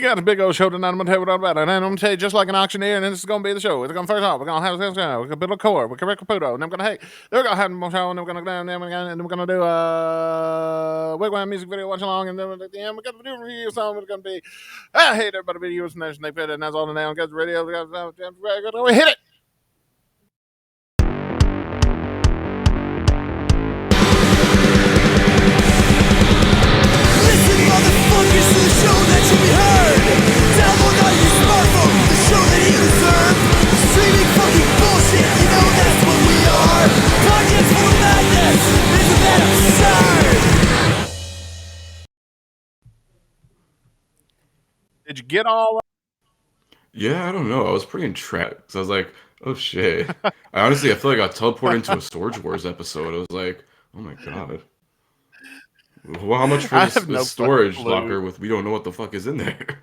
got a big old show tonight. I'm going to tell you what about it. And I'm going to tell you just like an auctioneer, and this is going to be the show. It's going to first off, we're going to have this guy. We're going to build a core. We're going to Caputo. And then we're going to, hey, they're going to have more show, and then we're going to go down, and we're going to do a wigwam music video watch along, and then at the end, we're going to do a review song. It's going to be, I hate everybody videos, and they put it, and that's all the now. Got the radio. We hit it. Motherfuckers to the show that should be heard. Download on your smartphone the show that you deserve. Streaming fucking bullshit, you know that's what we are. Podcast full of madness, isn't that absurd? Did you get all that? Yeah, I don't know. I was pretty entrapped. So I was like, oh shit. I feel like I got teleported into a Storage Wars episode. I was like, oh my god. Well, how much for this storage locker with we don't know what the fuck is in there?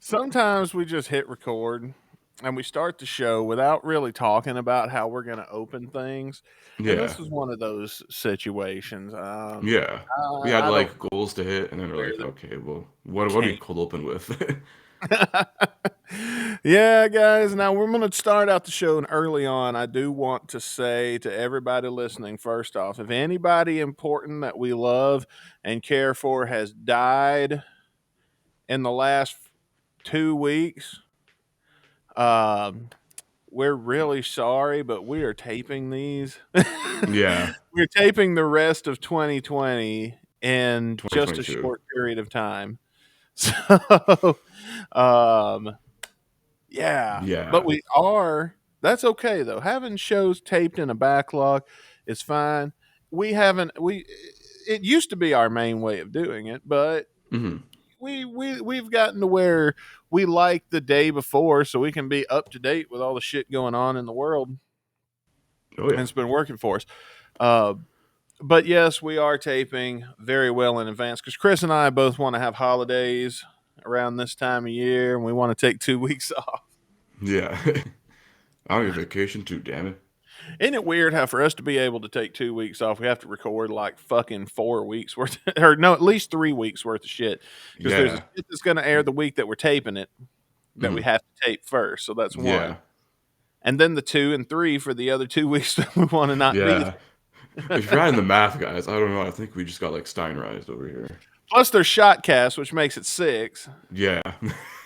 Sometimes we just hit record and we start the show without really talking about how we're going to open things. Yeah. And this is one of those situations. Yeah. We had like goals to hit, and then we're like, okay, well, what do we cold open with? Yeah, guys. Now we're going to start out the show, and early on, I do want to say to everybody listening, first off, if anybody important that we love and care for has died in the last 2 weeks, we're really sorry, but we are taping these. Yeah. We're taping the rest of 2020 in just a short period of time. So, yeah. But we are. That's okay though. Having shows taped in a backlog is fine. It used to be our main way of doing it, but we've gotten to where we like the day before so we can be up to date with all the shit going on in the world. Oh, yeah. And it's been working for us. But yes, we are taping very well in advance because Chris and I both want to have holidays around this time of year, and we want to take 2 weeks off. Yeah. I need vacation too, damn it. Isn't it weird how for us to be able to take 2 weeks off, we have to record like fucking 4 weeks worth, or no, at least 3 weeks worth of shit. Because there's a shit that's going to air the week that we're taping it that we have to tape first. So that's one. Yeah. And then the 2 and 3 for the other 2 weeks that we want to not be there. If you're adding the math, guys, I don't know. I think we just got like Steinreized over here. Plus there's Shotcast, which makes it 6. Yeah.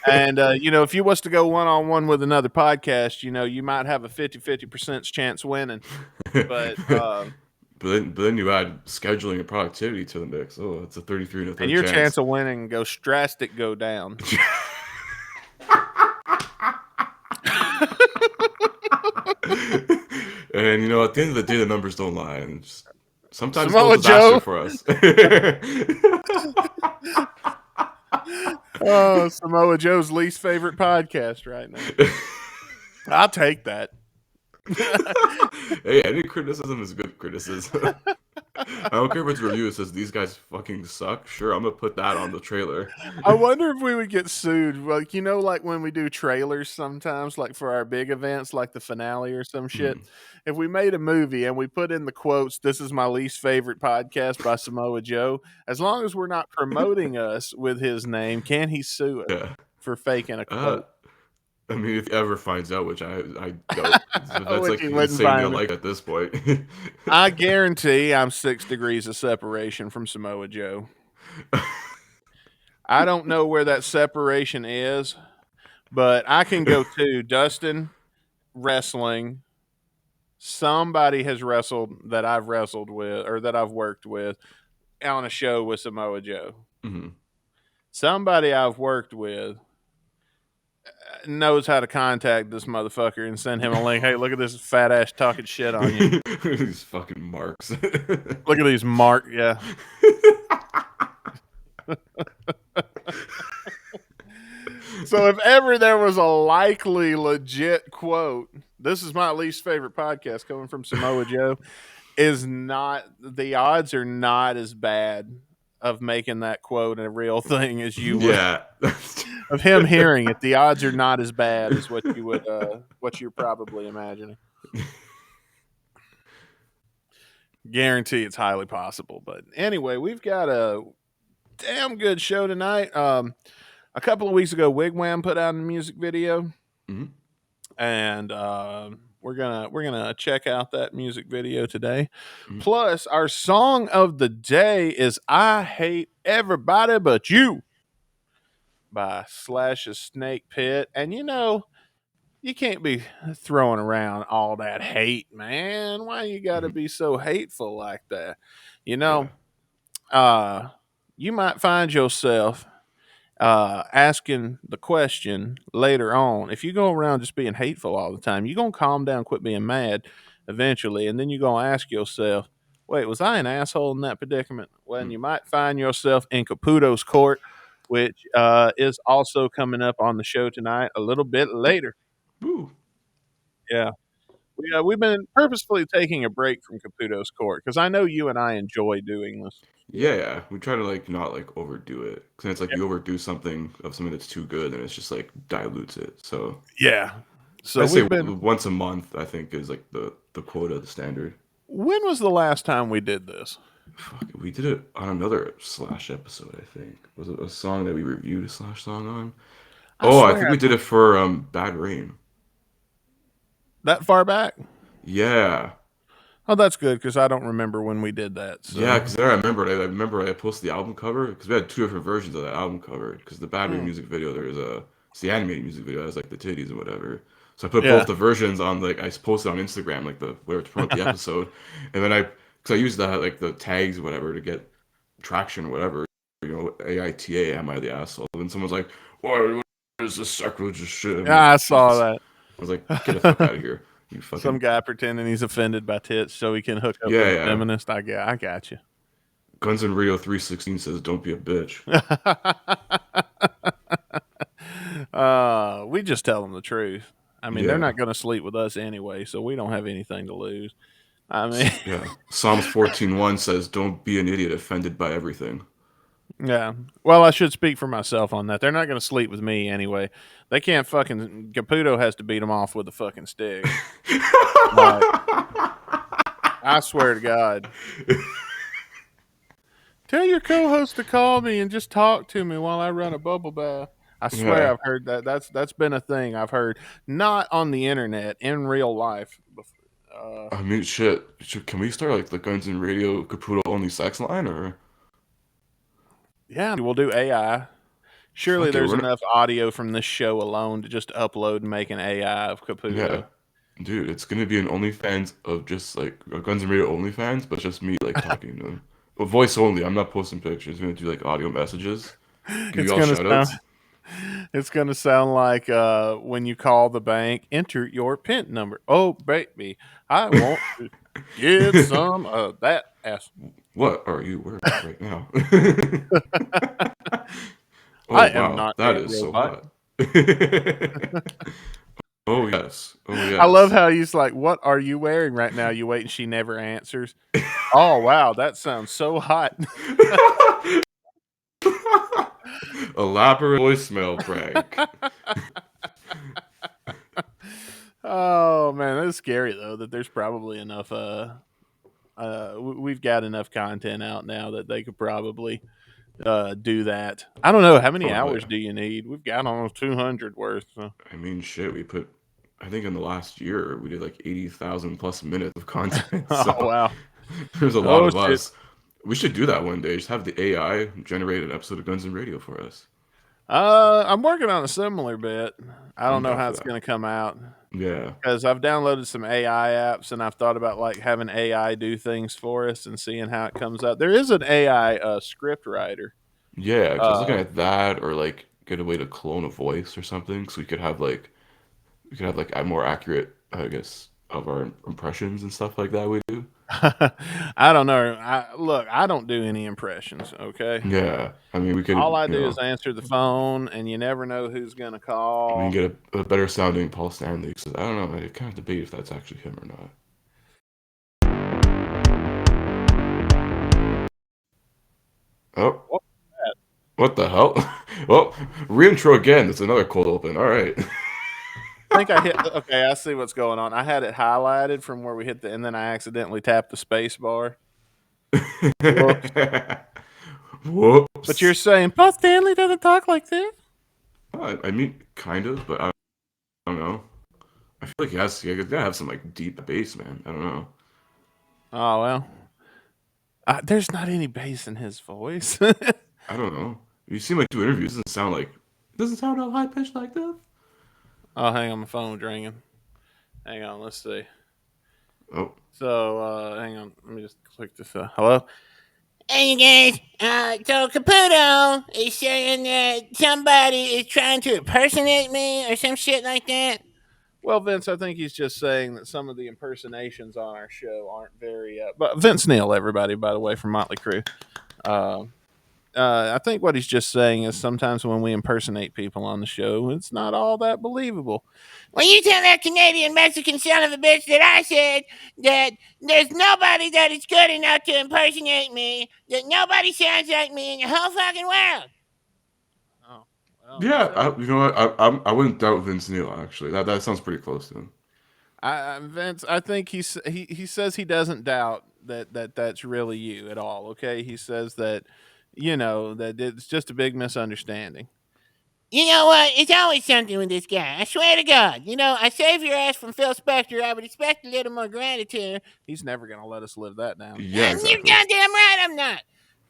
And, if you was to go one-on-one with another podcast, you might have a 50% chance winning. But then you add scheduling and productivity to the mix. Oh, it's a 33 to 30 and your chance of winning goes drastic go down. And at the end of the day, the numbers don't lie, and sometimes Samoa it's a disaster Joe for us. Oh, Samoa Joe's least favorite podcast right now. I'll take that. Hey, any criticism is good criticism. I don't care if it's a review that says these guys fucking suck. Sure, I'm gonna put that on the trailer. I wonder if we would get sued. Like, like when we do trailers sometimes, like for our big events, like the finale or some shit. If we made a movie and we put in the quotes, "This is my least favorite podcast" by Samoa Joe, as long as we're not promoting us with his name, can he sue us for faking a quote? I mean, if he ever finds out, which I don't. That's like insane to like at this point. I guarantee I'm 6 degrees of separation from Samoa Joe. I don't know where that separation is, but I can go to Dustin wrestling. Somebody has wrestled that I've wrestled with or that I've worked with on a show with Samoa Joe. Somebody I've worked with knows how to contact this motherfucker and send him a link. Hey, look at this fat ass talking shit on you. These fucking marks. Look at these marks. Yeah. So if ever there was a likely legit quote, "This is my least favorite podcast," coming from Samoa Joe, the odds are not as bad of making that quote a real thing as you would. Yeah. Of him hearing it, the odds are not as bad as what you would, what you're probably imagining. Guarantee it's highly possible. But anyway, we've got a damn good show tonight. a couple of weeks ago, Wigwam put out a music video, Mhm. and we're gonna check out that music video today. Mhm. Plus, our song of the day is "I Hate Everybody But You" by Slash's Snake Pit, and you can't be throwing around all that hate, man. Why you got to Mhm. be so hateful like that? You Yeah. know, uh, you might find yourself asking the question later on. If you go around just being hateful all the time, you're going to calm down, quit being mad eventually. And then you're going to ask yourself, wait, was I an asshole in that predicament? Well, and Mm. you might find yourself in Caputo's court, which is also coming up on the show tonight a little bit later. Woo. Yeah. We've been purposefully taking a break from Caputo's court because I know you and I enjoy doing this. Yeah, yeah. We try to like not like overdo it. Cause it's like you overdo something of something that's too good, and it's just like dilutes it. So Yeah. So I say we've been. once a month. I think is like the quota, the standard. When was the last time we did this? Fuck, we did it on another Slash episode. I think was it a song that we reviewed a Slash song on? I Oh, I swear think we did it for Bad Rain. that far back. Yeah, Oh, that's good because I don't remember when we did that. yeah. So Because I remember I remember I posted the album cover because we had two different versions of that album cover. Because the Bad Rain hmm. music video, there's a it's the animated music video, it has like the titties and whatever. So I put Yeah. both the versions on like I posted on Instagram like the where to promote the episode, and then I because I used that like the tags or whatever to get traction or whatever. AITA, am I the asshole? And then someone's like, what is this sacrilegious shit? I'm like, Yeah, I saw Jesus. that. I was like, get the fuck out of here. You Some fucking. guy pretending he's offended by tits so he can hook up with Yeah, a yeah. feminist. I got you. Guns N' Radio 316 says, don't be a bitch. We just tell them the truth. I mean, they're Yeah. not going to sleep with us anyway, so we don't have anything to lose. I mean, Yeah. Psalms 14:1 says, don't be an idiot offended by everything. yeah. Well, I should speak for myself on that. They're not going to sleep with me anyway. They can't fucking. Caputo has to beat them off with a fucking stick. Like, I swear to God. Tell your co-host to call me and just talk to me while I run a bubble bath. I swear Yeah. I've heard that. That's been a thing I've heard, not on the internet, in real life. I mean, shit. Can we start like the Guns N' Radio Caputo only sex line or? Yeah, we'll do AI. Surely Fuck it. there's We're not. enough audio from this show alone to just upload and make an AI of Yeah. Caputo. Dude, it's gonna be an OnlyFans of just like a Guns N' Radio OnlyFans, but just me like talking to them. Well, voice only. I'm not posting pictures. I'm gonna do like audio messages. Give It's you all gonna shout sound. outs. It's gonna sound like when you call the bank, enter your PIN number. Oh baby, I want to get some of that ass. What are you wearing right now? Oh I am wow, not that a is so robot. hot. Oh yes. Oh I love yes. how he's like, "What are you wearing right now?" You wait, and she never answers. Oh wow, that sounds so hot. Elaborate voicemail prank. Oh man, that's scary though. That there's probably enough. We've got enough content out now that they could probably do that. I don't know how many Oh hours yeah. do you need. We've got almost 200 worth. So. I mean shit, we put I think in the last year we did like 80,000 plus minutes of content. Oh So wow. there's a lot Oh of shit. us. We should do that one day. Just have the AI generate an episode of Guns N' Radio for us. I'm working on a similar bit. I don't I'm know down how for it's that. going to come out Yeah. because I've downloaded some AI apps and I've thought about like having AI do things for us and seeing how it comes out. There is an AI script writer. Yeah, because I was looking Uh, at that or like get a way to clone a voice or something so we could have like a more accurate, I guess, of our impressions and stuff like that we do. I don't know. Look, I don't do any impressions. Okay, Yeah. I mean, we all could, I do is answer the phone, and you never know who's going to we can call. get a better sounding Paul Stanley. Because I don't know, I kind of debate if that's actually him or not. Oh, What? what the hell? Well, reintro again. It's another cold open. All right. I think I hit. Okay, I see what's going on. I had it highlighted from where we hit and then I accidentally tapped the space bar. Whoops. But you're Whoops. saying Paul Stanley doesn't talk like this? I mean, kind of, but I don't know. I feel like he gotta have some like deep bass, man. I don't know. Oh well, there's not any bass in his voice. I don't know. You seem like do interviews. It doesn't sound all high pitched like that. Oh, hang on, my phone's ringing. Hang on, let's see. Oh, So, hang on, let me just click this. Hello. Hey, you guys. So Caputo is saying that somebody is trying to impersonate me or some shit like that. Well, Vince, I think he's just saying that some of the impersonations on our show aren't very. But Vince Neil, everybody, by the way, from Motley Crue. Uh, I think what he's just saying is sometimes when we impersonate people on the show, it's not all that believable. Well, you tell that Canadian Mexican son of a bitch that I said that there's nobody that is good enough to impersonate me, that nobody sounds like me in the whole fucking world. Oh, well, he yeah. said it. You know what? I wouldn't doubt Vince Neil actually. That sounds pretty close to him. Vince, I think he says he doesn't doubt that's really you at all. Okay, he says that that it's just a big misunderstanding. You know what? It's always something with this guy. I swear to God. I save your ass from Phil Spector. I would expect a little more gratitude. He's never gonna let us live that down. Yeah, You're exactly. goddamn right. I'm not.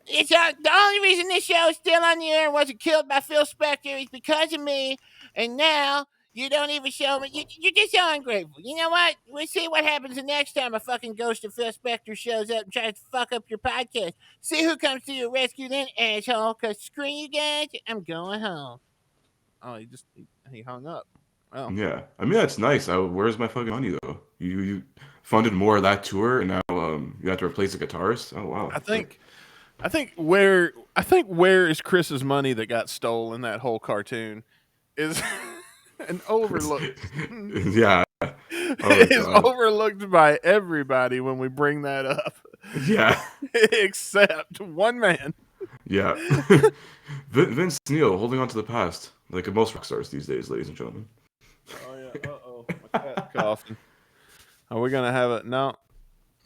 It's the only reason this show is still on the air and wasn't killed by Phil Spector is because of me. And now you don't even show me. You're just so ungrateful. You know what? We'll see what happens the next time a fucking ghost of Phil Spector shows up and tries to fuck up your podcast. See who comes to your rescue then, asshole. Cause screw you guys. I'm going home. Oh, he hung up. Well, Yeah, I mean that's nice. Where's my fucking money though? You funded more of that tour, and now you have to replace the guitarist. Oh wow, I think I think where is Chris's money that got stolen in that whole cartoon is an overlooked yeah. Oh my is god. overlooked by everybody when we bring that up, Yeah, except one man. yeah. Vince Neil holding on to the past, like most rock stars these days, ladies and gentlemen. Oh yeah. My cat's coughing. Are we gonna have it? No,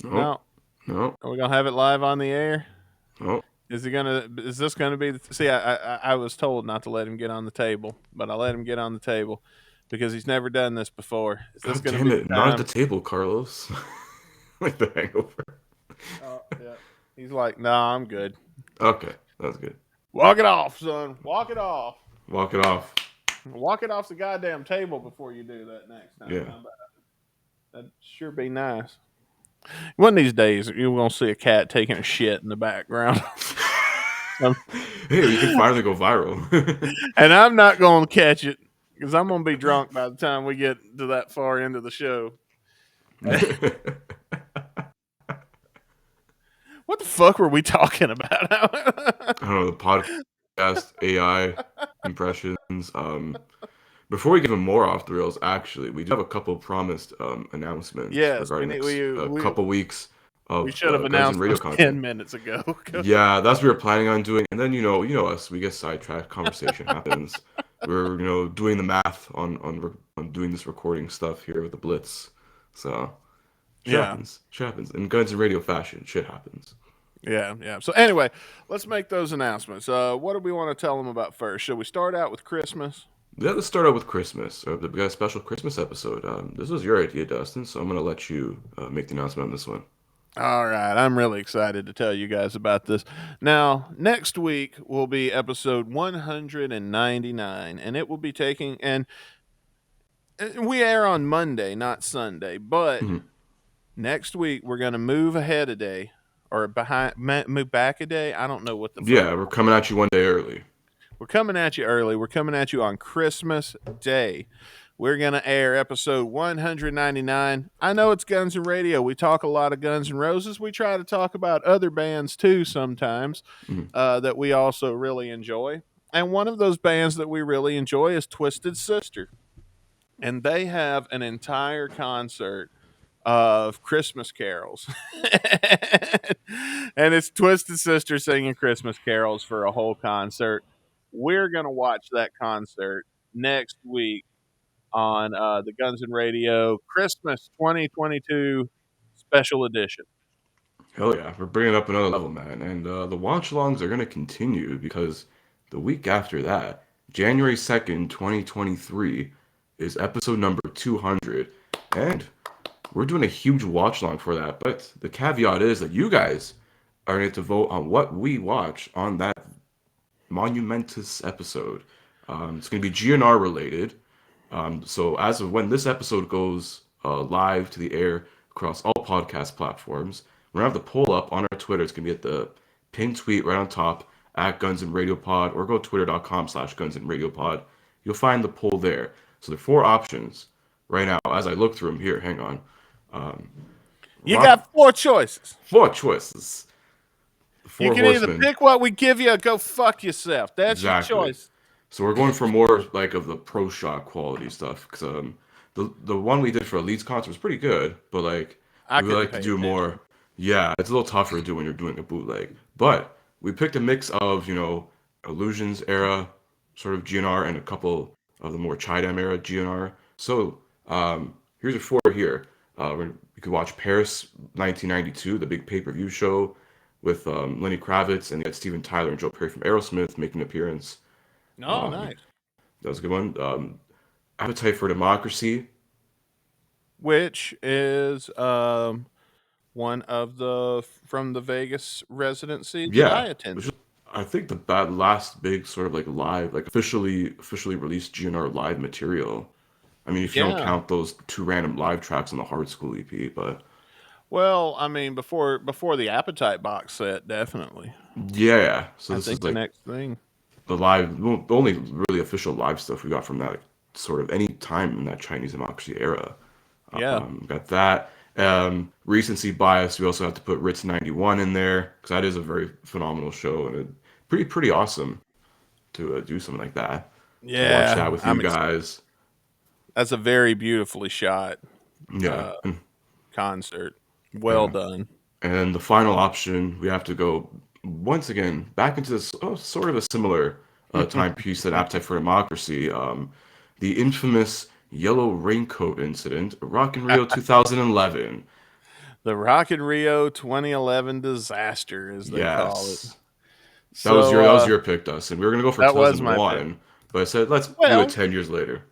No, no. no, Are we gonna have it live on the air? no. Is he gonna? Is this gonna be? See, I was told not to let him get on the table, but I let him get on the table because he's never done this before. Is this God gonna damn be the it! Not at the time? table, Carlos. Like the Hangover. Oh yeah. He's like, nah, I'm good. Okay, that's good. Walk it off, son. Walk it off. Walk it off. Walk it off the goddamn table before you do that next time. Yeah. How about that? That'd sure be nice. One of these days, you're gonna see a cat taking a shit in the background. Hey, we can finally go viral. And I'm not going to catch it because I'm going to be drunk by the time we get to that far into the show. What the fuck were we talking about? I don't know, the podcast, AI, impressions. Before we get even more off the rails, actually, we do have a couple promised announcements Yes, regarding next couple weeks we of should have Guns and announced Radio those content. 10 minutes ago. Yeah, that's what we were planning on doing, and then you know us, we get sidetracked. Conversation happens. We're doing the math on doing this recording stuff here with the Blitz, so shit Yeah, happens. Shit happens in Guns and Radio fashion. Shit happens. yeah. So anyway, let's make those announcements. What do we want to tell them about first? Should we start out with Christmas? Yeah, let's start out with Christmas. We got a special Christmas episode. This was your idea, Dustin, so I'm gonna let you make the announcement on this one. All right, I'm really excited to tell you guys about this. Now, next week will be episode 199, and it will be taking and we air on Monday, not Sunday, but Mhm. next week we're going to move ahead a day or move back a day. I don't know what the fuck. Yeah, we're coming at you one day early. We're coming at you early. We're coming at you on Christmas Day. We're going to air episode 199. I know it's Guns and Radio. We talk a lot of Guns and Roses. We try to talk about other bands too sometimes Mhm. that we also really enjoy. And one of those bands that we really enjoy is Twisted Sister. And they have an entire concert of Christmas carols. And it's Twisted Sister singing Christmas carols for a whole concert. We're going to watch that concert next week on the Guns and Radio Christmas 2022 special edition. Hell yeah, we're bringing it up another level, man. And the watch alongs are gonna continue because the week after that, January 2nd, 2023 is episode number 200. And we're doing a huge watch along for that. But the caveat is that you guys are going to vote on what we watch on that monumentous episode. It's going to be GNR related. So as of when this episode goes live to the air across all podcast platforms, we're gonna have the poll up on our Twitter. It's gonna be at the pinned tweet right on top at Guns and Radio Pod, or go to twitter.com/Guns and Radio Pod. You'll find the poll there. So there are four options right now. As I look through them here, hang on. You got four choices. Four choices. You can either pick what we give you or go fuck yourself. That's exactly. your choice. So we're going for more like of the pro shot quality stuff, because the one we did for Elite's concert was pretty good, but like we would like to do more. Yeah, it's a little tougher to do when you're doing a bootleg. But we picked a mix of, Illusions era sort of GNR and a couple of the more Chidam era GNR. So here's your four here. You could watch Paris 1992, the big pay-per-view show with Lenny Kravitz, and you got Steven Tyler and Joe Perry from Aerosmith making an appearance. Oh, nice. That was a good one. Appetite for Democracy, which is one of from the Vegas residency that I attended. I think the last big sort of like live, like officially released GNR live material. I mean, if you don't count those two random live tracks on the Hard School EP, but well, I mean, before the Appetite box set, definitely. Yeah. So this is the next thing. The live, the only really official live stuff we got from that sort of any time in that Chinese Democracy era. Got that. Recency bias, we also have to put Ritz 91 in there, because that is a very phenomenal show, and pretty awesome to do something like that. Yeah. To watch that with you guys. That's a very beautifully shot concert. Well done. And the final option, we have to go once again back into this sort of a similar timepiece that Appetite for Democracy, the infamous Yellow Raincoat incident, Rock in Rio 2011. The Rock in Rio 2011 disaster, as they call it. That was your pick, Dustin. We were gonna go for 2001, but I said let's do it 10 years later.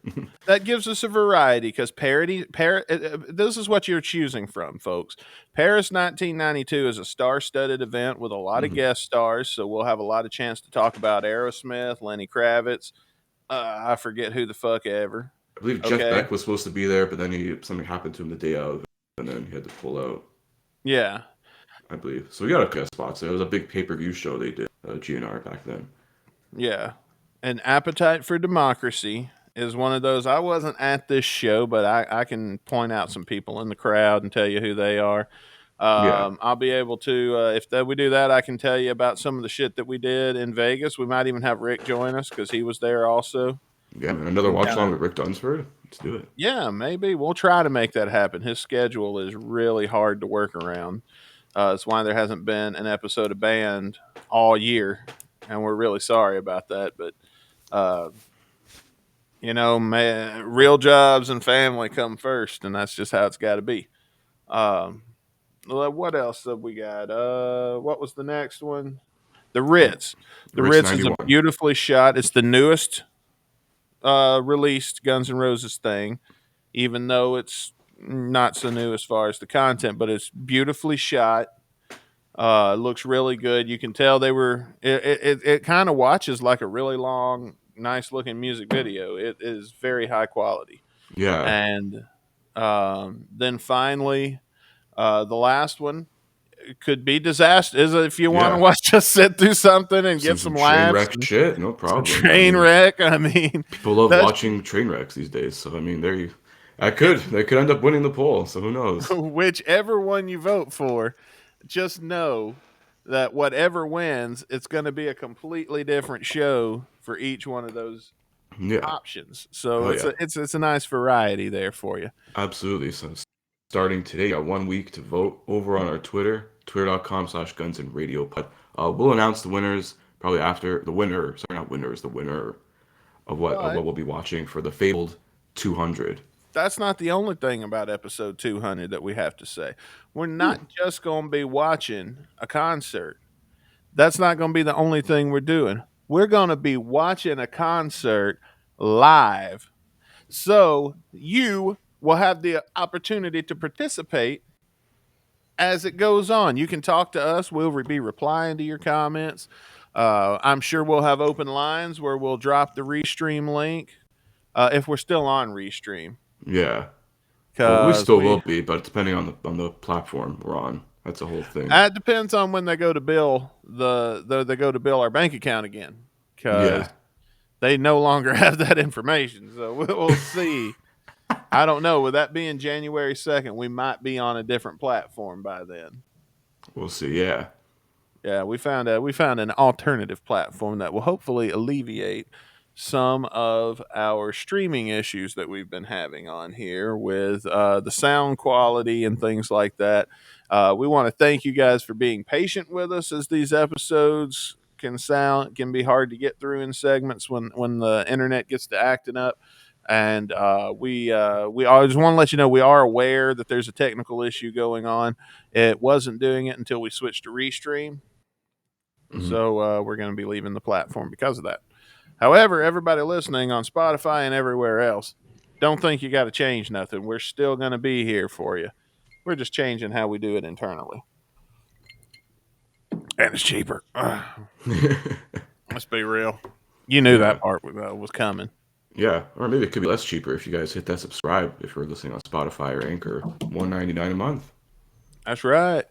That gives us a variety, because this is what you're choosing from, folks. Paris 1992 is a star-studded event with a lot of guest stars, so we'll have a lot of chance to talk about Aerosmith, Lenny Kravitz. I forget who the fuck ever. I believe Jeff Beck was supposed to be there, but then something happened to him the day of, and then he had to pull out. Yeah. I believe. So we got a guest spot. So it was a big pay-per-view show they did, GNR back then. Yeah. And Appetite for Democracy is one of those. I wasn't at this show, but I can point out some people in the crowd and tell you who they are. I'll be able to, if we do that, I can tell you about some of the shit that we did in Vegas. We might even have Rick join us, because he was there also. Yeah, man, another watch along with Rick Dunsford. Let's do it. Yeah, maybe. We'll try to make that happen. His schedule is really hard to work around. That's why there hasn't been an episode of Band all year, and we're really sorry about that. But, real jobs and family come first, and that's just how it's got to be. What else have we got? What was the next one? The Ritz. The Ritz is a beautifully shot. It's the newest released Guns N' Roses thing, even though it's not so new as far as the content, but it's beautifully shot. It looks really good. You can tell they were. It kind of watches like a really long, nice looking music video. It is very high quality. Yeah. And then finally, the last one could be disaster. Is if you want to watch us sit through something and get some laughs. Train wreck shit, no problem. Train wreck. I mean, people love watching train wrecks these days. So I mean, they could end up winning the poll. So who knows? Whichever one you vote for, just know that whatever wins, it's going to be a completely different show for each one of those options. So it's a nice variety there for you. Absolutely. So starting today, got 1 week to vote over on our Twitter, twitter.com/gunsandradiopod. We'll announce the winners probably after the winner. Sorry, not winners. The winner of what we'll be watching for the fabled 200. That's not the only thing about episode 200 that we have to say. We're not just going to be watching a concert. That's not going to be the only thing we're doing. we're going to be watching a concert live. So you will have the opportunity to participate as it goes on. You can talk to us. We'll be replying to your comments. I'm sure we'll have open lines where we'll drop the Restream link if we're still on Restream. Yeah. Well, we Because still will be, but depending on the platform we're on, that's a whole thing. it depends on when they go to bill they go to bill our bank account again. Because Yeah. they no longer have that information. So we'll see. I don't know. With that being January 2nd, we might be on a different platform by then. We'll see. Yeah. Yeah, we found an alternative platform that will hopefully alleviate some of our streaming issues that we've been having on here with the sound quality and things like that. We want to thank you guys for being patient with us as these episodes can be hard to get through in segments when the internet gets to acting up. And we always want to let you know we are aware that there's a technical issue going on. It wasn't doing it until we switched to Restream. So we're going to be leaving the platform because of that. However, everybody listening on Spotify and everywhere else, don't think you got to change nothing. We're still going to be here for you. We're just changing how we do it internally. And it's cheaper. Let's be real. You knew that part was coming. Yeah, or maybe it could be less cheaper if you guys hit that subscribe if you're listening on Spotify or Anchor. $1.99 a month. That's right.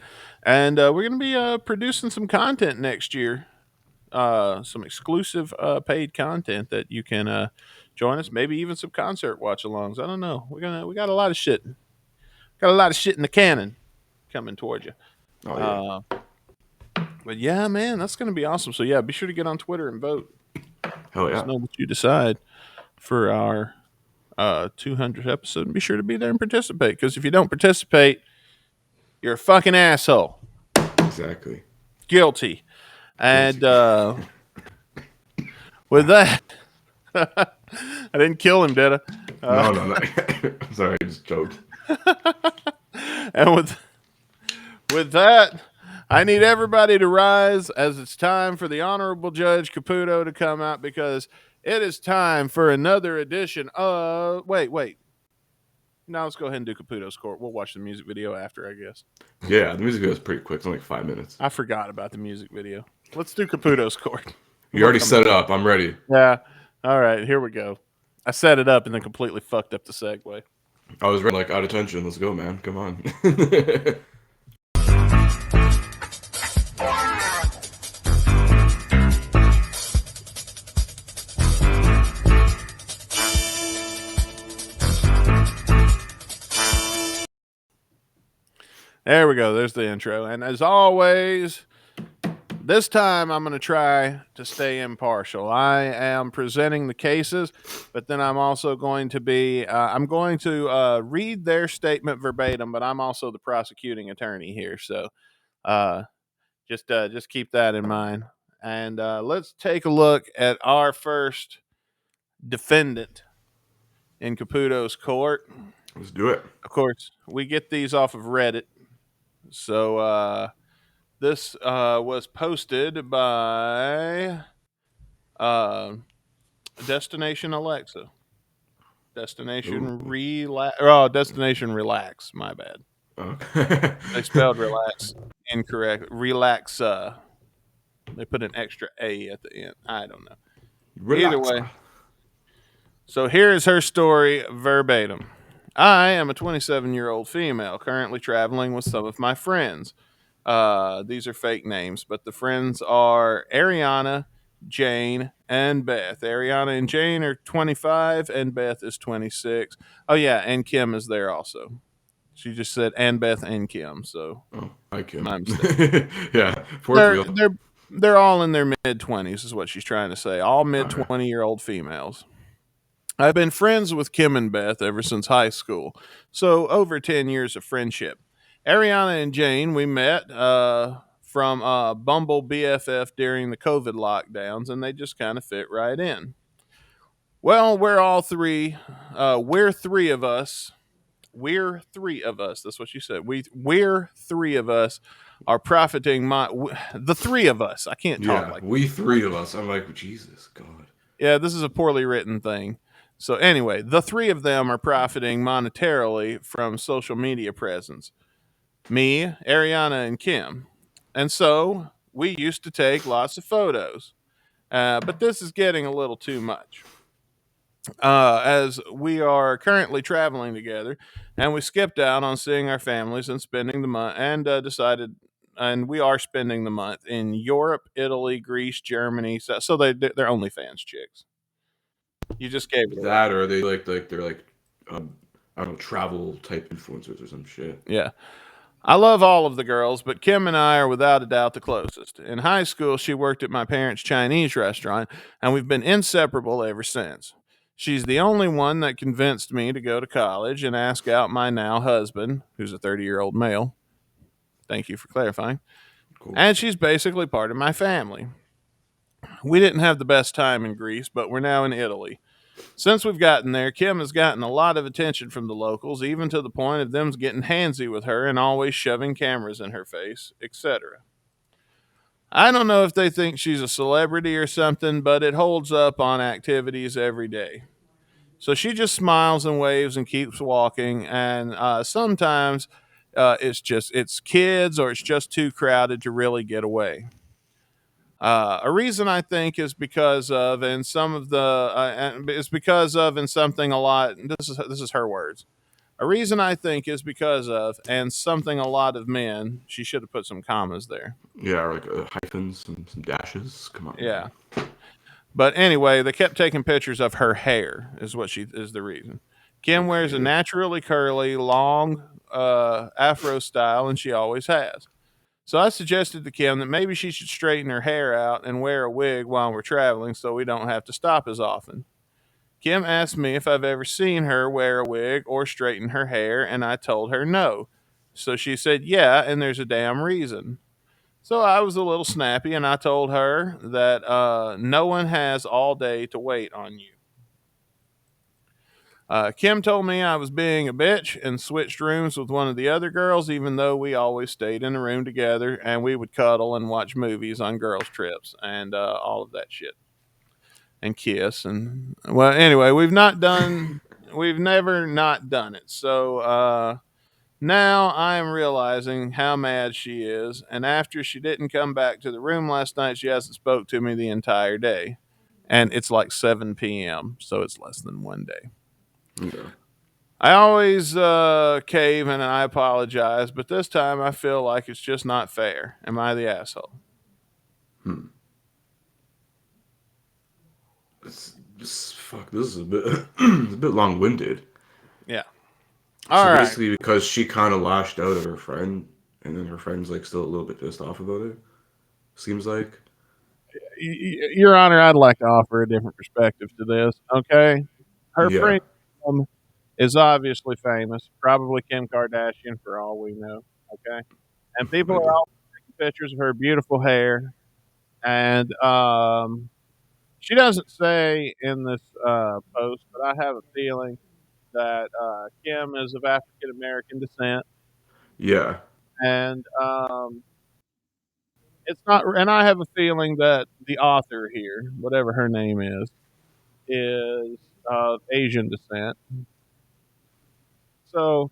And we're going to be producing some content next year. Some exclusive paid content that you can join us. Maybe even some concert watch-alongs. I don't know. We got a lot of shit. Got a lot of shit in the cannon coming towards you. Oh, yeah. But yeah, man, that's going to be awesome. So yeah, be sure to get on Twitter and vote. Hell yeah. Let us know what you decide for our 200th episode. And be sure to be there and participate. Because if you don't participate, you're a fucking asshole. Exactly. Guilty. And with that, I didn't kill him, did I? No. I'm sorry, I just joked. And with that, I need everybody to rise as it's time for the Honorable Judge Caputo to come out because it is time for another edition of... Wait. Now let's go ahead and do Caputo's Court. We'll watch the music video after, I guess. Yeah, the music video is pretty quick. It's only like 5 minutes. I forgot about the music video. Let's do Caputo's Court. You already set it up. I'm ready. Yeah. All right, here we go. I set it up and then completely fucked up the segue. I was ready, out of tension. Let's go, man. Come on. There we go. There's the intro. And as always, this time I'm going to try to stay impartial. I am presenting the cases, but then I'm also going to be, read their statement verbatim, but I'm also the prosecuting attorney here. So just keep that in mind. And let's take a look at our first defendant in Caputo's court. Let's do it. Of course, we get these off of Reddit. So this was posted by Destination Alexa. Destination Relax. My bad. Okay. They spelled relax incorrect. Relax. They put an extra A at the end. I don't know. Relax. Either way. So here is her story verbatim. I am a 27-year-old female currently traveling with some of my friends. These are fake names, but the friends are Ariana, Jane, and Beth. Ariana and Jane are 25, and Beth is 26. Oh, yeah, and Kim is there also. She just said, and Beth and Kim, so. Oh, hi, Kim. My mistake. Yeah, for real. They're all in their mid-20s is what she's trying to say. All mid-20-year-old females. I've been friends with Kim and Beth ever since high school, so over 10 years of friendship. Ariana and Jane, we met from Bumble BFF during the COVID lockdowns, and they just kind of fit right in. Well, we're three of us we're three of us. That's what she said. We're three of us are profiting the three of us. I can't talk Yeah, like we three of us. I'm like, Jesus, God. yeah, this is a poorly written thing. So anyway, the three of them are profiting monetarily from social media presence. Me, Ariana, and Kim. And so we used to take lots of photos. But this is getting a little too much. As we are currently traveling together, and we skipped out on seeing our families and spending the month, and decided, and we are spending the month in Europe, Italy, Greece, Germany. So they're OnlyFans chicks. You just gave it away. That or they they're like I don't know, travel type influencers or some shit. Yeah. I love all of the girls, but Kim and I are without a doubt the closest. In high school, she worked at my parents' Chinese restaurant, and we've been inseparable ever since. She's the only one that convinced me to go to college and ask out my now husband, who's a 30-year-old male. Thank you for clarifying. Cool. And she's basically part of my family. We didn't have the best time in Greece, but we're now in Italy. Since we've gotten there, Kim has gotten a lot of attention from the locals, even to the point of them getting handsy with her and always shoving cameras in her face, etc. I don't know if they think she's a celebrity or something, but it holds up on activities every day. So she just smiles and waves and keeps walking, and sometimes it's kids or it's just too crowded to really get away. A reason I think is because of, and some of the, is because of, and something a lot. This is her words. A reason I think is because of, and something a lot of men. She should have put some commas there. Yeah, or like hyphens, some dashes. Come on, Yeah, man. but anyway, they kept taking pictures of her hair. Is what she is the reason. Kim wears a Okay. naturally curly, long afro style, and she always has. So I suggested to Kim that maybe she should straighten her hair out and wear a wig while we're traveling so we don't have to stop as often. Kim asked me if I've ever seen her wear a wig or straighten her hair, and I told her no. So she said, yeah, and there's a damn reason. So I was a little snappy, and I told her that no one has all day to wait on you. Kim told me I was being a bitch and switched rooms with one of the other girls, even though we always stayed in a room together and we would cuddle and watch movies on girls' trips and all of that shit and kiss. And well, anyway, we've never not done it. So now I am realizing how mad she is. And after she didn't come back to the room last night, she hasn't spoke to me the entire day. And it's like 7 p.m., so it's less than one day. Yeah. I always cave and I apologize, but this time I feel like it's just not fair. Am I the asshole? Hmm. Fuck. This is a bit it's a bit long winded. Yeah. So All right. basically, because she kind of lashed out at her friend, and then her friend's like still a little bit pissed off about it. Seems like. Your Honor, I'd like to offer a different perspective to this. Okay. Her Yeah. friend is obviously famous, probably Kim Kardashian for all we know. Okay. And people are Maybe. all taking pictures of her beautiful hair. And she doesn't say in this post, but I have a feeling that Kim is of African American descent, Yeah. and it's not. And I have a feeling that the author here, whatever her name is of Asian descent. So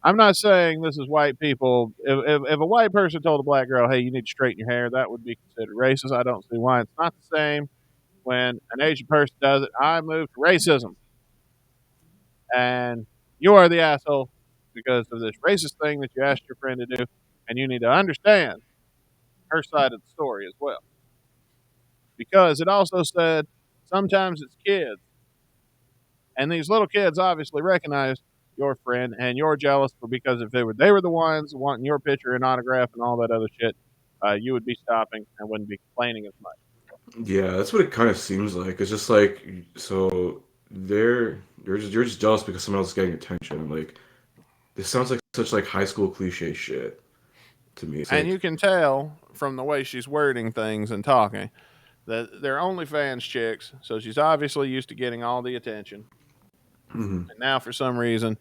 I'm not saying this is white people. If a white person told a black girl, "Hey, you need to straighten your hair," that would be considered racist. I don't see why it's not the same when an Asian person does it. I move to racism, and you are the asshole because of this racist thing that you asked your friend to do, and you need to understand her side of the story as well. Because it also said sometimes it's kids, and these little kids obviously recognize your friend, and you're jealous for because if they were the ones wanting your picture and autograph and all that other shit, you would be stopping and wouldn't be complaining as much. Yeah, that's what it kind of seems like. It's just like so you're just jealous because someone else is getting attention. Like this sounds like such like high school cliche shit to me. It's And you like can tell from the way she's wording things and talking that they're OnlyFans chicks, so she's obviously used to getting all the attention. mhm. And now, for some reason,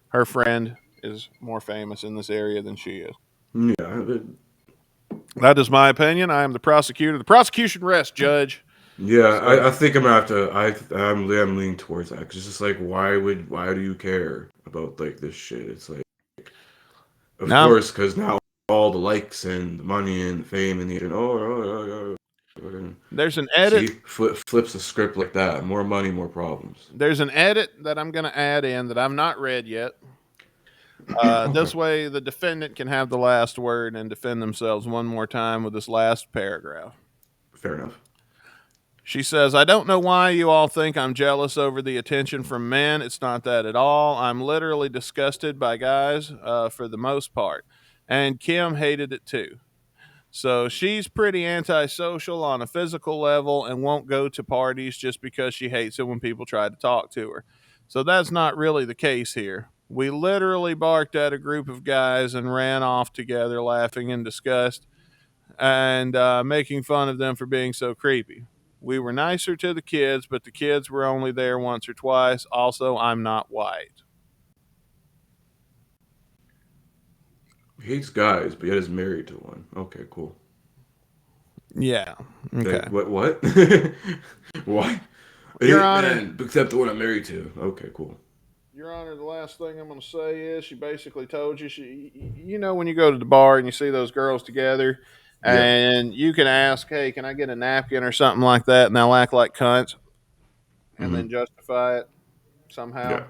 her friend is more famous in this area than she is. Yeah, That is my opinion. I am the prosecutor. The prosecution rests, Judge. yeah. So, I think I'm gonna have to. I'm leaning towards that because it's just like, why do you care about like this shit? It's like, of now course, because now all the likes and the money and the fame and the there's an edit. see flips the script like that. More money, more problems. There's an edit that I'm going to add in that I've not read yet. Okay, This way, the defendant can have the last word and defend themselves one more time with this last paragraph. fair enough. She says, I don't know why you all think I'm jealous over the attention from men. It's not that at all. I'm literally disgusted by guys for the most part. And Kim hated it too. So she's pretty antisocial on a physical level and won't go to parties just because she hates it when people try to talk to her. So that's not really the case here. We literally barked at a group of guys and ran off together laughing in disgust and making fun of them for being so creepy. We were nicer to the kids, but the kids were only there once or twice. Also, I'm not white. He hates guys, but yet is married to one. Okay, cool. Yeah. Okay. Like, what? What? Your Honor. Man, except the one I'm married to. Okay, cool. Your Honor, the last thing I'm going to say is she basically told you, when you go to the bar and you see those girls together Yeah. and you can ask, hey, can I get a napkin or something like that? And they'll act like cunts and then justify it somehow.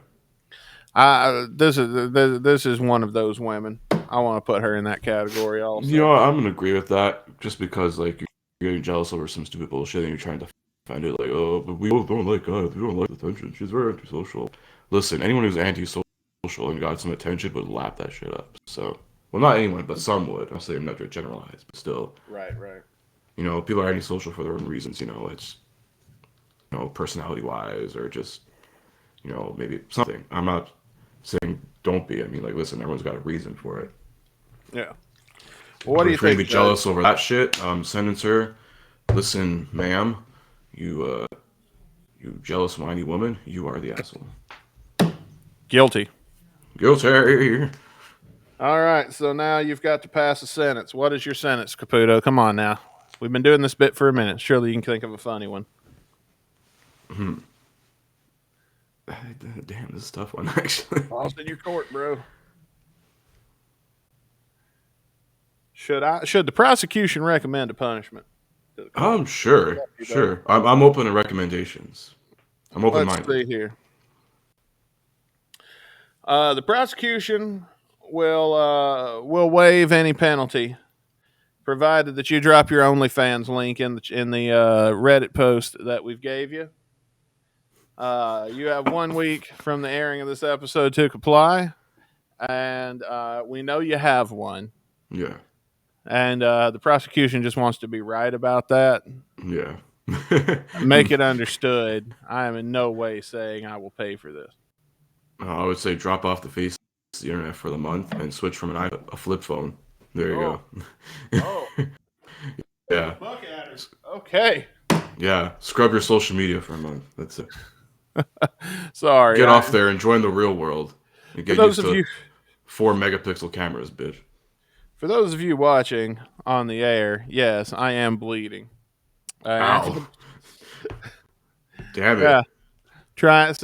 Yeah. This is one of those women. I want to put her in that category also. You know, I'm gonna agree with that, just because like you're getting jealous over some stupid bullshit and you're trying to find it like, oh, but we both don't like guys, we don't like attention. She's very antisocial. Listen, anyone who's antisocial and got some attention would lap that shit up. So, well, not anyone, but some would. I'll say I'm not to generalize, but still, Right. you know, people are antisocial for their own reasons. You know, it's personality wise or just maybe something. I'm not saying don't be. I mean, like, listen, everyone's got a reason for it. Yeah. Well, what do you If you're gonna think? be jealous over that shit, sentence her. Listen, ma'am, you jealous whiny woman, you are the asshole. Guilty. Guilty. All right. So now you've got to pass a sentence. What is your sentence, Caputo? Come on now. We've been doing this bit for a minute. Surely you can think of a funny one. Damn, this is a tough one, actually. Lost in your court, bro. Should the prosecution recommend a punishment? Sure. I'm open to recommendations. I'm Let's open-minded. see here. The prosecution will waive any penalty, provided that you drop your OnlyFans link in the Reddit post that we've gave you. You have 1 week from the airing of this episode to comply, and we know you have one. Yeah. And the prosecution just wants to be right about that. Yeah. Make it understood. I am in no way saying I will pay for this. I would say drop off the face of the internet for the month and switch from a flip phone. There you go. Oh. Yeah. Buck adders. Okay. Yeah. Scrub your social media for a month. That's it. Sorry. Get off there and join the real world. And get used to 4 megapixel cameras, bitch. For those of you watching on the air, yes, I am bleeding. Ow. Damn it. Yeah. Try not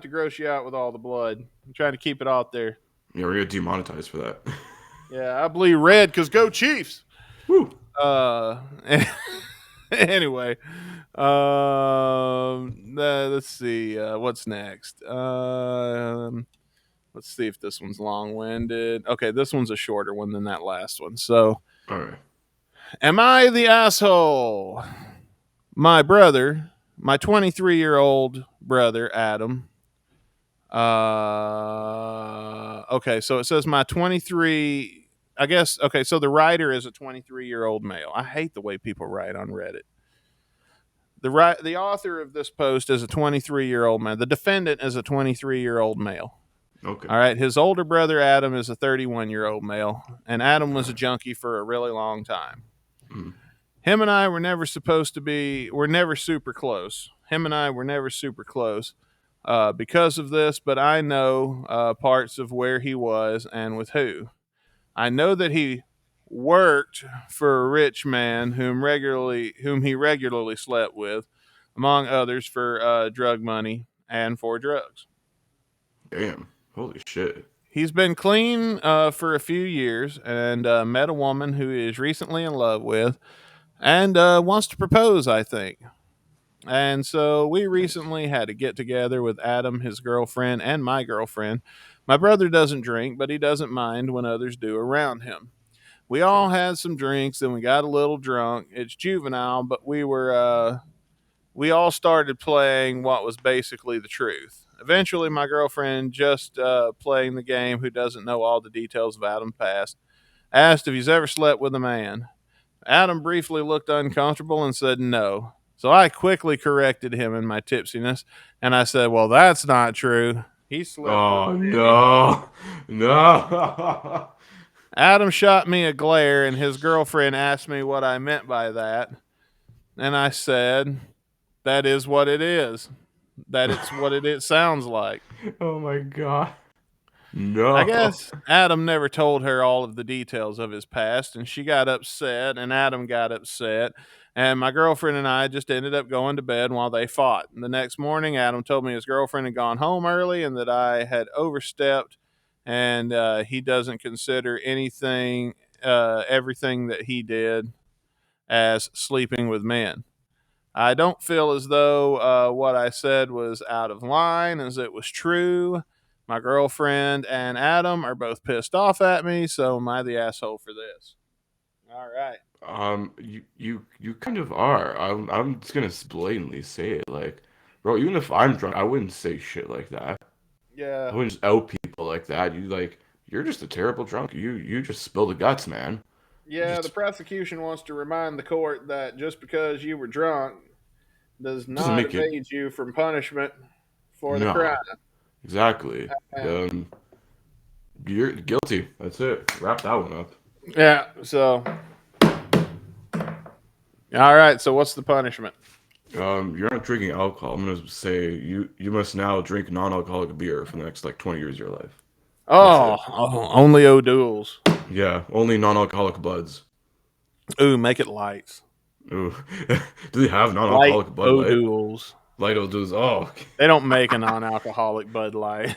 to gross you out with all the blood. I'm trying to keep it out there. Yeah, we're gonna demonetize for that. Yeah, I bleed red because go Chiefs. Woo. Anyway, let's see what's next. Let's see if this one's long-winded. Okay, this one's a shorter one than that last one. So, All right. am I the asshole? My brother, my 23-year-old brother, Adam. Okay, so it says my 23. I guess, okay, so the writer is a 23-year-old male. I hate the way people write on Reddit. The author of this post is a 23-year-old man. The defendant is a 23-year-old male. Okay. All right, his older brother, Adam, is a 31-year-old male, and Adam was a junkie for a really long time. Mm. Him and I were never super close. because of this, but I know parts of where he was and with who. I know that he worked for a rich man whom he regularly slept with, among others, for drug money and for drugs. Damn. Holy shit. He's been clean for a few years and met a woman who he is recently in love with and wants to propose, I think. And so we Nice. recently had a get together with Adam, his girlfriend, and my girlfriend. My brother doesn't drink, but he doesn't mind when others do around him. We all Sure. had some drinks and we got a little drunk. It's juvenile, but we all started playing what was basically the truth. Eventually, my girlfriend, just playing the game, who doesn't know all the details of Adam's past, asked if he's ever slept with a man. Adam briefly looked uncomfortable and said no. So I quickly corrected him in my tipsiness, and I said, "Well, that's not true. He slept with Oh many." no. No. Adam shot me a glare, and his girlfriend asked me what I meant by that. And I said, "That is what it is. That it's what it sounds like." Oh my god. I No. guess Adam never told her all of the details of his past, and she got upset, and Adam got upset, and my girlfriend and I just ended up going to bed while they fought. And the next morning, Adam told me his girlfriend had gone home early and that I had overstepped, and he doesn't consider everything that he did as sleeping with men. I don't feel as though what I said was out of line, as it was true. My girlfriend and Adam are both pissed off at me, so am I the asshole for this? All right. You kind of are. I'm just gonna blatantly say it. Like, bro, even if I'm drunk, I wouldn't say shit like that. I Yeah. wouldn't just out people like that. You're just a terrible drunk. You just spill the guts, man. You Yeah, the just prosecution wants to remind the court that just because you were drunk does doesn't not make it. evade you from punishment for the crime. No, exactly. Um, Um, you're guilty. That's it. Wrap that one up. yeah, so, all right, so what's the punishment? You're not drinking alcohol. I'm gonna say you must now drink non-alcoholic beer for the next like 20 years of your life. That's Oh, it. only O'Doul's. Yeah, only non-alcoholic buds. Ooh, make it lights. Ooh. Do they have Light non-alcoholic Bud Light? O'Doul's. Light will do is oh, They don't make a non-alcoholic Bud Light.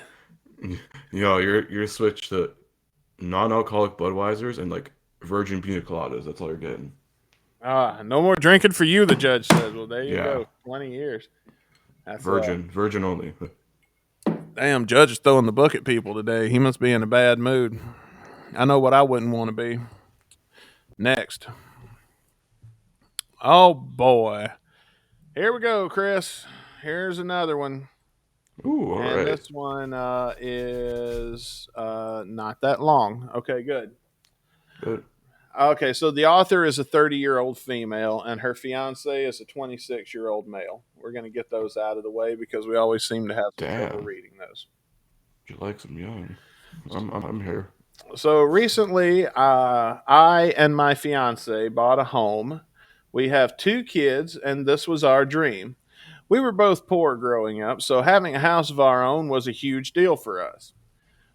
you're switched to non-alcoholic Budweisers and like virgin pina coladas. That's all you're getting. No more drinking for you, the judge says. Well, there you Yeah, go. 20 years. That's virgin only. damn judge is throwing the book at people today. He must be in a bad mood. I know what I wouldn't want to be. Next. Oh boy. Here we go, Chris. Here's another one. Ooh, all And right. this one is not that long. Okay, good. Good. Okay, so the author is a 30-year-old female, and her fiance is a 26-year-old male. We're going to get those out of the way because we always seem to have some trouble Damn, reading those. you like some young? I'm here. So recently, I and my fiance bought a home. We have two kids, and this was our dream. We were both poor growing up, so having a house of our own was a huge deal for us.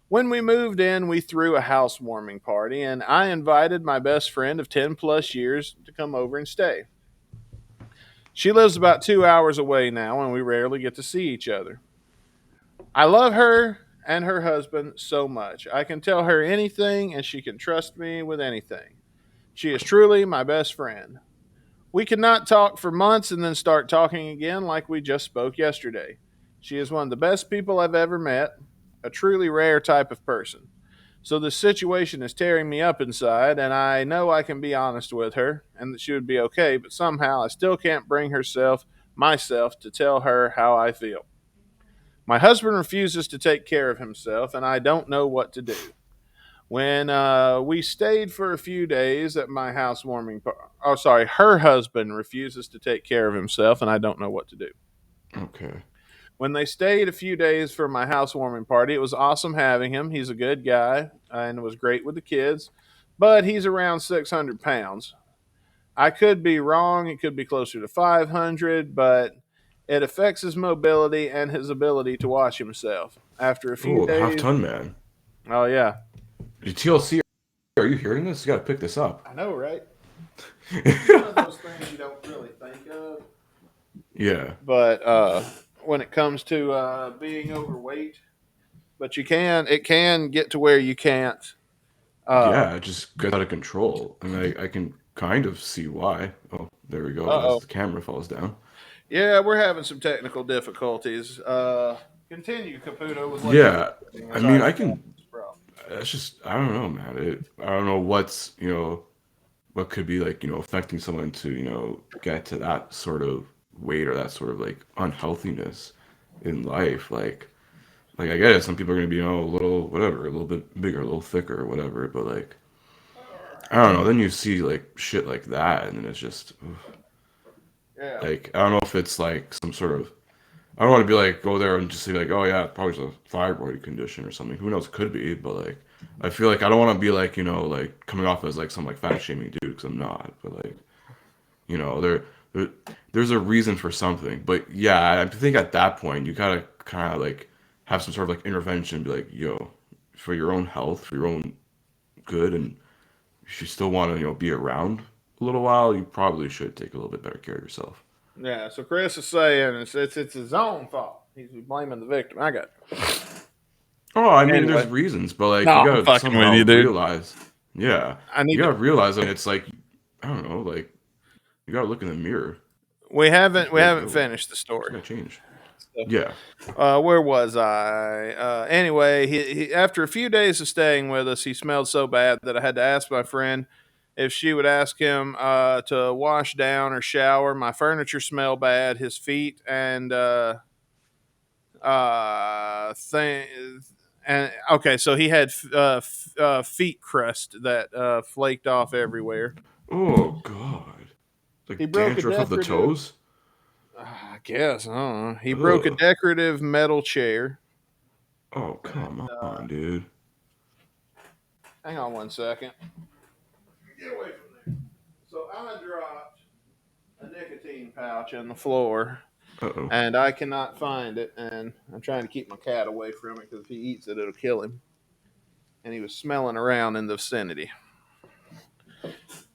When we moved in, we threw a housewarming party, and I invited my best friend of 10 plus years to come over and stay. She lives about 2 hours away now, and we rarely get to see each other. I love her and her husband so much. I can tell her anything, and she can trust me with anything. She is truly my best friend. We could not talk for months and then start talking again like we just spoke yesterday. She is one of the best people I've ever met, a truly rare type of person. So this situation is tearing me up inside, and I know I can be honest with her and that she would be okay, but somehow I still can't bring myself to tell her how I feel. My husband refuses to take care of himself, and I don't know what to do. When we stayed for a few days at my housewarming oh, sorry, her husband refuses to take care of himself, and I don't know what to do. Okay. When they stayed a few days for my housewarming party, it was awesome having him. He's a good guy and was great with the kids, but he's around 600 pounds. I could be wrong. It could be closer to 500, but It affects his mobility and his ability to wash himself. After a few Oh, the half days, ton man. oh yeah, The TLC, are you hearing this? You got to pick this up. I know, right? It's one of those things you don't really think of. Yeah. But when it comes to being overweight, but it can get to where you can't. Yeah, it just gets out of control. And I can kind of see why. Oh, there we go. As Oh, the camera falls down. yeah, we're having some technical difficulties. Continue, Caputo, with what you were Yeah. saying I as I mean, I resolve can. this problem. It's just, I don't know, man. I don't know what could be like, affecting someone to, get to that sort of weight or that sort of like unhealthiness in life. Like I get it. Some people are gonna be, a little whatever, a little bit bigger, a little thicker, or whatever. But like, I don't know. Then you see like shit like that, and then it's just oof. Yeah, Like I don't know if it's like some sort of. I don't want to be like go there and just say like, oh yeah, probably it's a thyroid condition or something. Who knows? Could be, but like, I feel like I don't want to be like like coming off as like some like fat shaming dude because I'm not. But like, there there's a reason for something. But yeah, I think at that point you gotta kind of like have some sort of like intervention, be like, yo, for your own health, for your own good, and if you still want to be around a little while, you probably should take a little bit better care of yourself. yeah. So Chris is saying it's his own fault. He's blaming the victim. I got it. Oh, I mean, there's Anyway. reasons, but like No, you I'm gotta fucking with somehow you, dude. realize, yeah, I you need to. gotta realize that it's like, I don't know, like you gotta look in the mirror. We Just haven't we be like, haven't yo, finished the it's story. gotta change. So, Yeah. where was I? Anyway, he after a few days of staying with us, he smelled so bad that I had to ask my friend if she would ask him to wash down or shower. My furniture smelled bad. His feet and thing. And okay, so he had feet crust that flaked off everywhere. Oh God, He like broke a dandruff of the decorative. toes. I guess I don't know. He broke a Ugh. decorative metal chair. Oh come on, dude. Hang on one second. Get away from there. So I dropped a nicotine pouch on the floor, Uh oh. and I cannot find it. And I'm trying to keep my cat away from it because if he eats it, it'll kill him. And he was smelling around in the vicinity.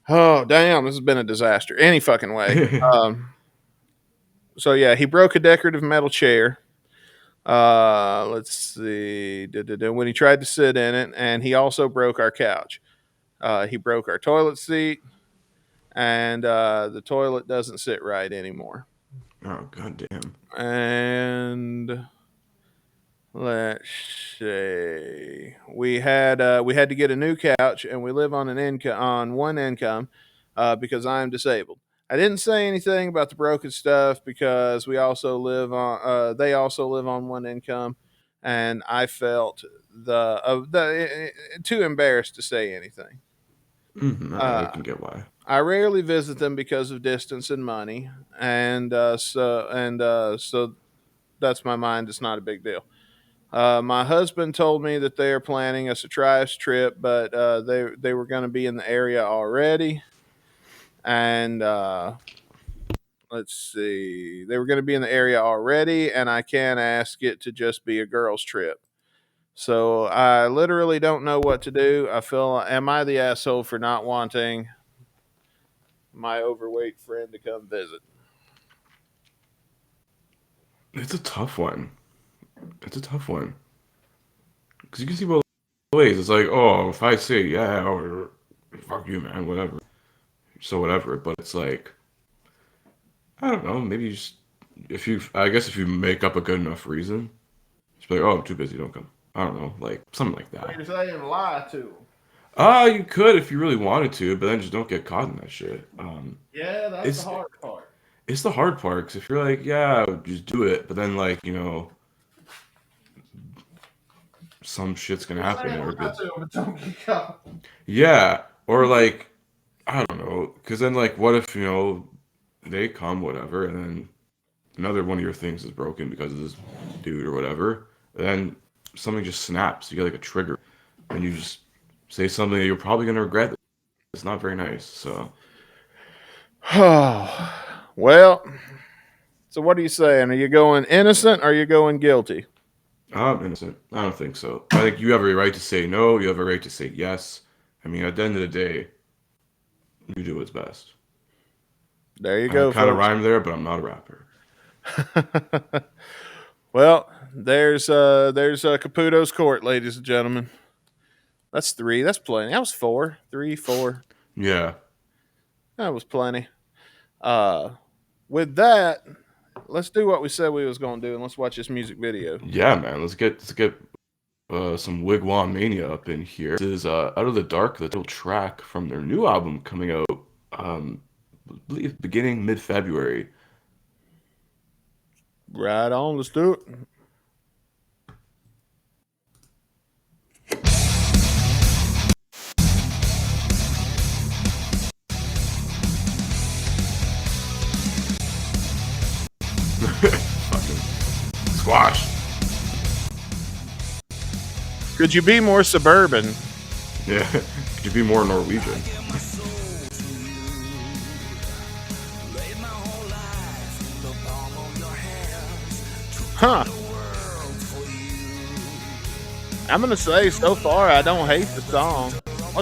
Oh damn! This has been a disaster. Any fucking way. So yeah, he broke a decorative metal chair. Let's see. When he tried to sit in it, and he also broke our couch. He broke our toilet seat, and the toilet doesn't sit right anymore. Oh god damn. And let's see, we had to get a new couch, and we live on an income on one income because I am disabled. I didn't say anything about the broken stuff because we also live on. They also live on one income, and I felt too embarrassed to say anything. I Uh, can get why. I rarely visit them because of distance and money, and so that's my mind. It's not a big deal. My husband told me that they are planning a surprise trip, but they were going to be in the area already, and let's see, they were going to be in the area already, and I can't ask it to just be a girls' trip. So I literally don't know what to do. I feel, am I the asshole for not wanting my overweight friend to come visit? It's a tough one. It's a tough one because you can see both ways. It's like, oh, if I say yeah, or fuck you, man, whatever. So whatever. But it's like, I don't know. Maybe you just if you, I guess if you make up a good enough reason, just be like, oh, I'm too busy, don't come. I don't know, like something like So that. you're saying lie to them? Ah, you could if you really wanted to, but then just don't get caught in that shit. Yeah, that's the It's hard part. it's the hard part because if you're like, yeah, just do it, but then like some shit's gonna You're happen, saying or lie to them, but don't get caught. yeah, or like I don't know, because then like what if they come whatever, and then another one of your things is broken because of this dude or whatever, then something just snaps. You get like a trigger, and you just say something that you're probably gonna regret. It's not very nice. So Oh, well, So what are you saying? Are you going innocent or are you going guilty? I'm innocent. I don't think so. I think you have a right to say no. You have a right to say yes. I mean, at the end of the day, you do what's best. There you I go, kind of folks. rhyme there, but I'm not a rapper. Well, there's Caputo's court, ladies and gentlemen. That's 3. That's plenty. That was 4. 3, 4. Yeah. That was plenty. With that, let's do what we said we was going to do, and let's watch this music video. Yeah, man. Let's get some Wigwam Mania up in here. This is Out of the Dark, the title track from their new album coming out, I believe beginning mid-February. Right on. Let's do it. Fucking squash. Could you be more suburban? Yeah. Could you be more Norwegian? Huh. I'm going to say, so far, I don't hate the song.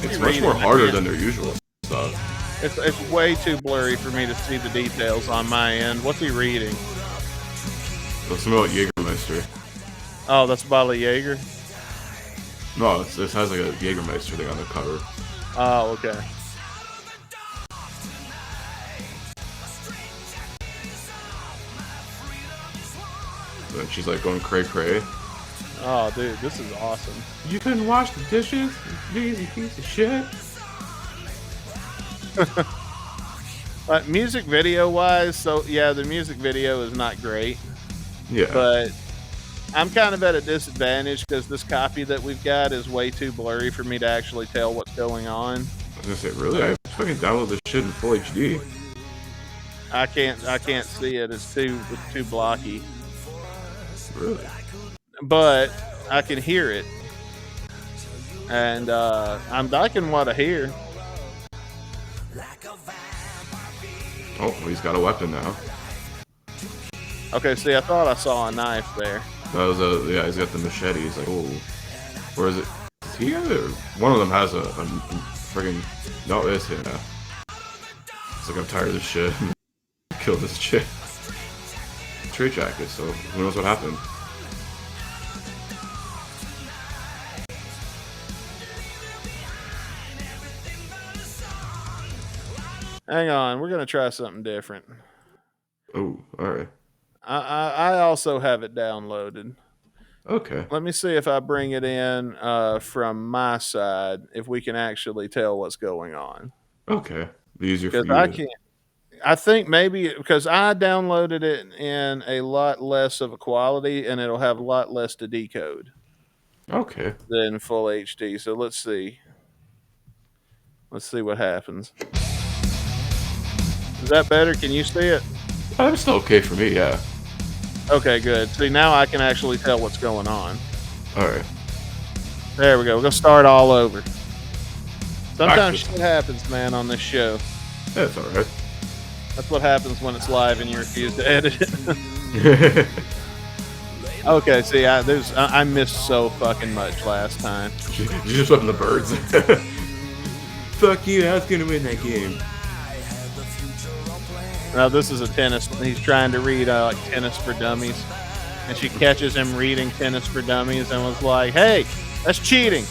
It's much more harder than their usual stuff. It's way too blurry for me to see the details on my end. What's he reading? It's something about Jägermeister. Oh, that's a bottle of Jaeger? No, this has like a Jägermeister thing on the cover. Oh, okay. And she's like going cray cray. Oh, dude, this is awesome. You couldn't wash the dishes, you lazy piece of shit. But music video wise, so yeah, the music video is not great. Yeah. But I'm kind of at a disadvantage because this copy that we've got is way too blurry for me to actually tell what's going on. I was gonna say, really? I fucking download this shit in full HD. I can't see it. It's too blocky. Really? But I can hear it, and I'm liking what I hear. Oh, well, he's got a weapon now. Okay, see, I thought I saw a knife there. That was yeah, he's got the machete. He's like, oh, where is it? Is he got it? Or one of them has a friggin' no, it's him. Yeah. It's like I'm tired of this shit. Kill this chick. Straight jacket. So who knows what happened? Hang on, we're gonna try something different. Oh, all right. I also have it downloaded. Okay. Let me see if I bring it in from my side, if we can actually tell what's going on. Okay. The easier for Because you. I can't. I think maybe because I downloaded it in a lot less of a quality, and it'll have a lot less to decode Okay. than full HD. So let's see. Let's see what happens. Is that better? Can you see it? That's still okay for me. Yeah. Okay, good. See, now I can actually tell what's going on. All right. There we go. We're going to start all over. Sometimes Actually- shit happens, man, on this show. That's all right. That's what happens when it's live and you refuse to edit it. Okay, see, I missed so fucking much last time. You just whipping the birds. Fuck you, I was gonna win that game. Now this is a tennis. He's trying to read like Tennis for Dummies, and she catches him reading Tennis for Dummies and was like, "Hey, that's cheating.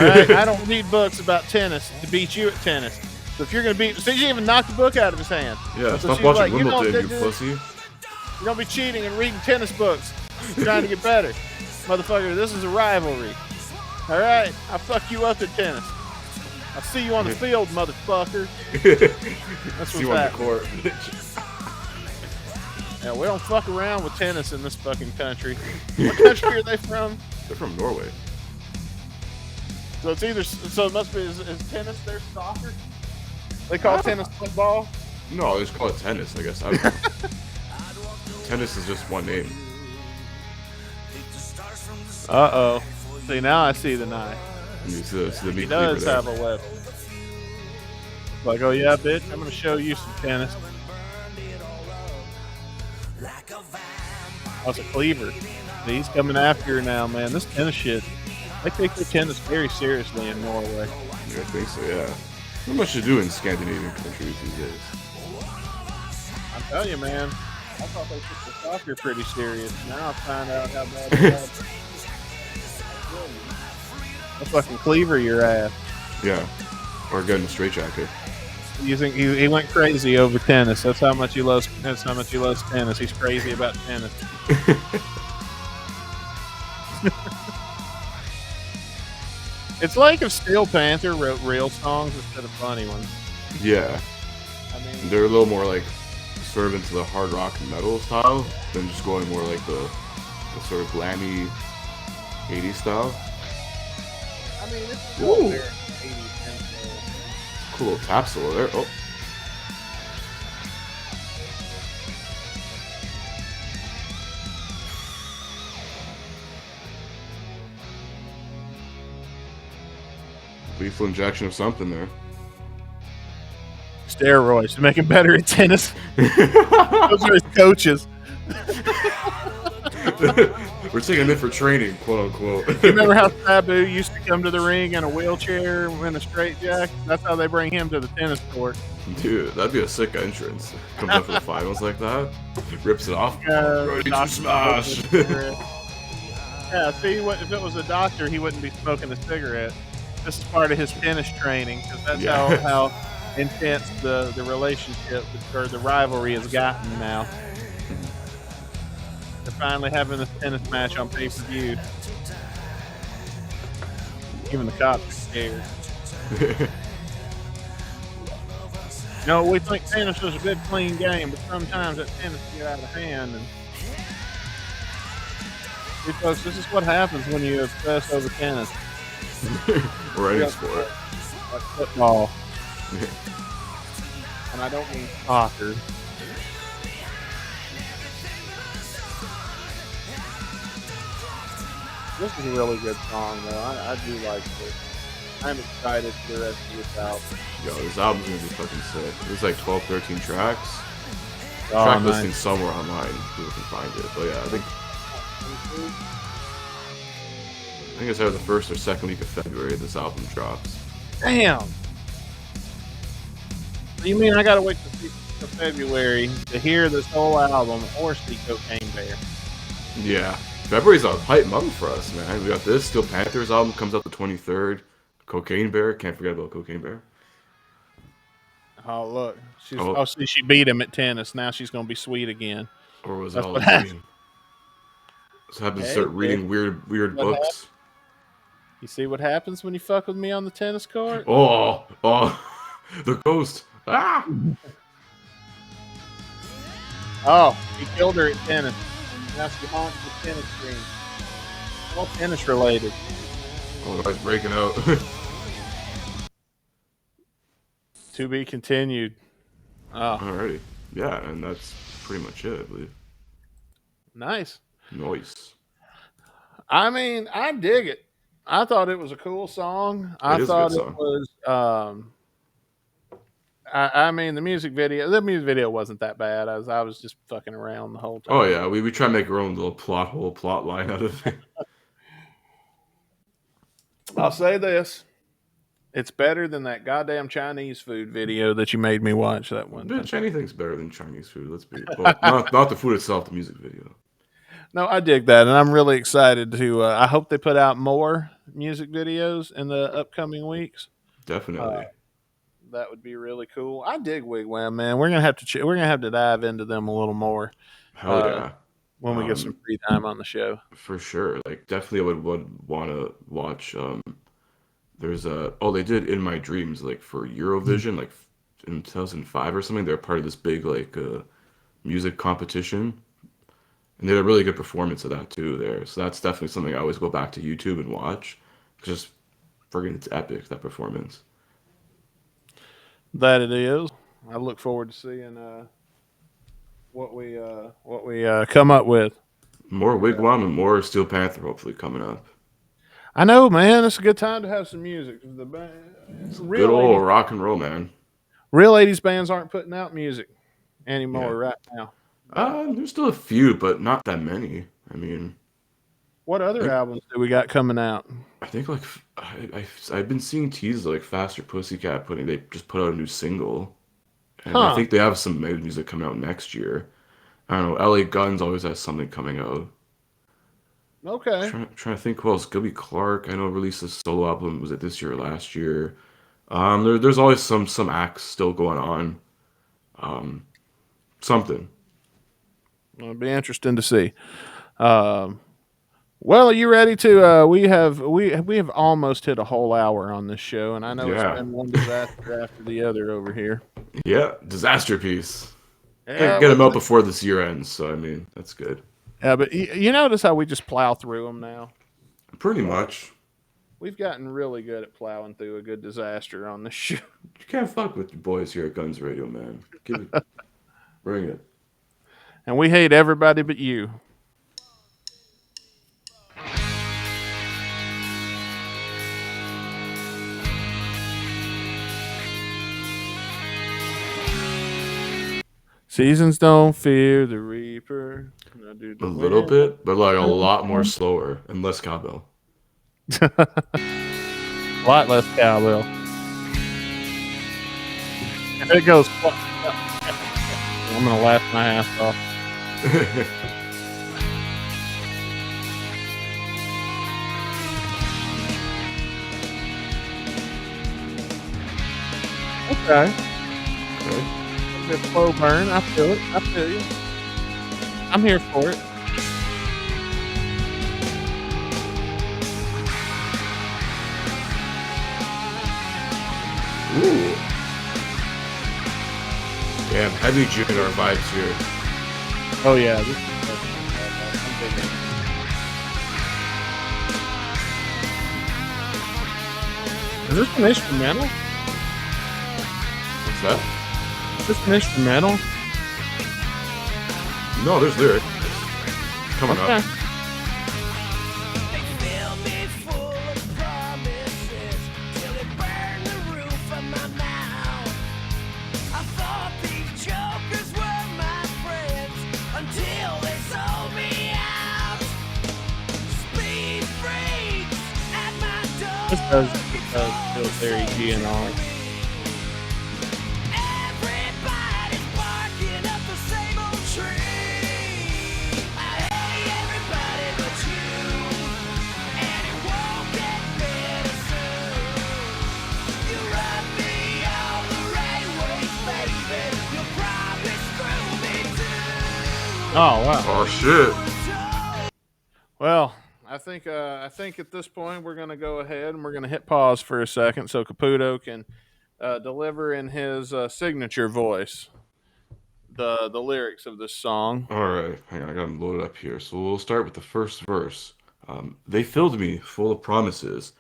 All right, I don't read books about tennis to beat you at tennis. So if you're gonna beat, so she even knocked the book out of his hand. Yeah, so stop watching like, Wimbledon, you pussy. You're gonna be cheating and reading tennis books, trying to get better, motherfucker. This is a rivalry. All right, I'll fuck you up at tennis. I'll see you on the field, motherfucker." That's See what's you on the happening. court. Yeah, we don't fuck around with tennis in this fucking country. What country are they from? They're from Norway. So it's either, so it must be, is tennis their soccer? They call tennis football? No, they just call it tennis, I guess. I don't know. Tennis is just one name. Uh-oh. See, now I see the knife. It's the He meat does cleaver have a weapon. Like, oh yeah, bitch, I'm gonna show you some tennis. That's a cleaver. He's coming after her now, man. This tennis shit. They take their tennis very seriously in Norway. Yeah, I think so, yeah. Not much to do in Scandinavian countries these days. I tell you, man. I thought they took the soccer pretty serious. Now I find out how bad they are. They'll fucking cleaver your ass. Yeah. Or get in a straitjacket. You think he went crazy over tennis? That's how much he loves. That's how much he loves tennis. He's crazy about tennis. It's like if Steel Panther wrote real songs instead of funny ones. Yeah. I mean, They're a little more like sort of into the hard rock and metal style than just going more like the sort of glammy 80s style. I mean, it's Ooh. very 80s and Cool little tap solo there. Oh. Lethal injection of something there. steroids to make him better at tennis. Those are his coaches. We're taking him in for training, quote unquote. You remember how Sabu used to come to the ring in a wheelchair in a straitjacket? That's how they bring him to the tennis court. Dude, that'd be a sick entrance. Comes up for the finals like that, rips it off. Ready to Doctor smash. Yeah, see, if it was a doctor, he wouldn't be smoking a cigarette. This is part of his tennis training because that's Yeah. how intense the relationship or the rivalry has gotten now. They're finally having this tennis match on pay-per-view. Even the cops are scared. No, we think tennis is a good, clean game, but sometimes that tennis can get out of hand. And because this is what happens when you obsess over tennis. Or any sport. Like football. And I don't mean soccer. This is a really good song, though. I do like it. I'm excited for the rest of this album. Yo, this album's gonna be fucking sick. There's like 12, 13 tracks. Oh, Track nice. listing somewhere online. People can find it. But yeah, I think it's either the first or second week of February this album drops. Damn. You mean I gotta wait to February to hear this whole album or see Cocaine Bear? Yeah. February's a hype month for us, man. We got this. Steel Panthers album comes out the 23rd. Cocaine Bear. Can't forget about Cocaine Bear. Oh look, she's Oh. see she beat him at tennis. Now she's gonna be sweet again. Or was That's it all what a happened. dream? So happen to Hey, start reading weird What books. You see what happens when you fuck with me on the tennis court? Oh, the ghost. Ah! Oh, he killed her at tennis. Now she haunts the tennis green. All tennis related. Oh, the guy's breaking out. To be continued. Oh, Alrighty. Yeah, and that's pretty much it, I believe. nice. Nice. I mean, I dig it. I thought it was a cool song. I It is a thought good it was. I mean, the music video wasn't that bad. I was just fucking around the whole time. Oh yeah, we try to make our own little plot line out of it. I'll say this: it's better than that goddamn Chinese food video that you made me watch that one time. Bitch, anything's better than Chinese food. Let's be well, not the food itself, the music video. No, I dig that, and I'm really excited to. I hope they put out more music videos in the upcoming weeks. Definitely. That would be really cool. I dig Wigwam, man. We're gonna have to we're gonna have to dive into them a little more Hell yeah. when we get some free time on the show. For sure. Like definitely I would want to watch there's they did In My Dreams like for Eurovision like in 2005 or something. They're part of this big like music competition. And they had a really good performance of that too there. So that's definitely something I always go back to YouTube and watch. Just friggin' it's epic, that performance. That it is. I look forward to seeing what we come up with. More Wigwam and more Steel Panther hopefully coming up. I know, man. It's a good time to have some music. The Good old rock and roll, man. real 80s bands aren't putting out music anymore right now. There's still a few, but not that many. I mean, What I other think albums do we got coming out? I think like I've been seeing teasers like Faster Pussycat putting they just put out a new single, and I Huh. think they have some music coming out next year. I don't know. LA Guns always has something coming out. Okay. Trying to think who else. Gilby Clark, I know released a solo album. Was it this year or last year? There's always some acts still going on. Um, something. It'll be interesting to see. Um, well, are you ready to? We have almost hit a whole hour on this show, and I know it's Yeah, been one disaster after the other over here. yeah. Disaster piece. Yeah, Get them out before this year ends. So I mean, that's good. yeah, but you notice how we just plow through them now. Pretty much. We've gotten really good at plowing through a good disaster on this show, You can't fuck with your boys here at Guns Radio, man. Give it, bring it. and we hate everybody but you. Seasons don't fear the reaper. No, dude, A the little wind. bit, but like a lot more slower and less cowbell. A lot less cowbell. If it goes, I'm gonna laugh my ass off. Okay, Okay. a bit slow burn. I feel it. I feel you. I'm here for it. Ooh. Damn, heavy GNR vibes here. Oh yeah. This is I'm digging it. Is this an instrumental? What's that? Is this an instrumental? No, there's lyrics. Coming Okay. up. They fill me full of promises till it burned the roof of my mouth. I thought these jokers were my friends until they sold me out. Speed freaks at my door. This does feel very GNR. Everybody's barking up the same old tree. I hate everybody but you, and it won't get better soon. You run me all the right ways, baby. You'll probably screw me too. Oh wow. Oh shit. Well, I think at this point we're gonna go ahead and we're gonna hit pause for a second so Caputo can deliver in his signature voice the lyrics of this song. All right, hang on, I got them loaded up here. So we'll start with the first verse. They filled me full of promises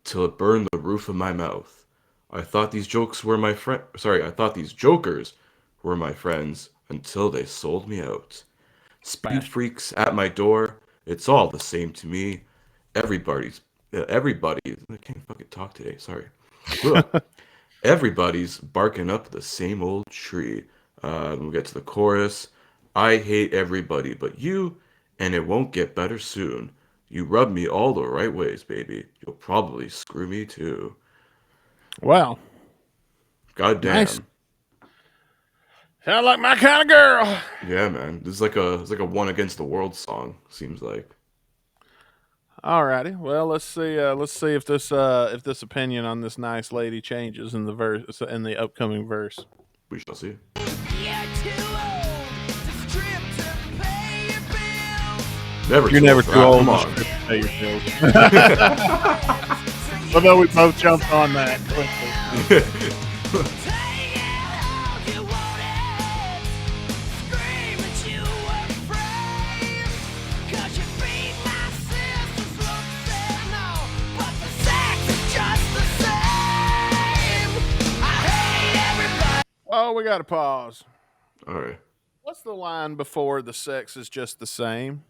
till it burned the roof of my mouth. I thought these jokes were my friend. Sorry, I thought these jokers were my friends until they sold me out. Speed Bash. freaks at my door. It's all the same to me. Everybody. I can't fucking talk today. Sorry. Ugh. Everybody's barking up the same old tree. We'll get to the chorus. I hate everybody but you, and it won't get better soon. You rub me all the right ways, baby. You'll probably screw me too. Wow. God Nice. damn. Sound like my kind of girl. Yeah, man. This is like a one against the world song, seems like. Alrighty. Well, let's see. Let's see if this opinion on this nice lady changes in the upcoming verse. We shall see. You're too old to strip to pay your bills. Never You're too never old for too that. old Come to on. strip to pay your bills. Although we both jumped on that quickly. Take it all you want it. Scream at you afraid. 'Cause you beat my sister's looks and all. But the sex is just the same. I hate everybody. Oh, we got to pause. All right. What's the line before the sex is just the same?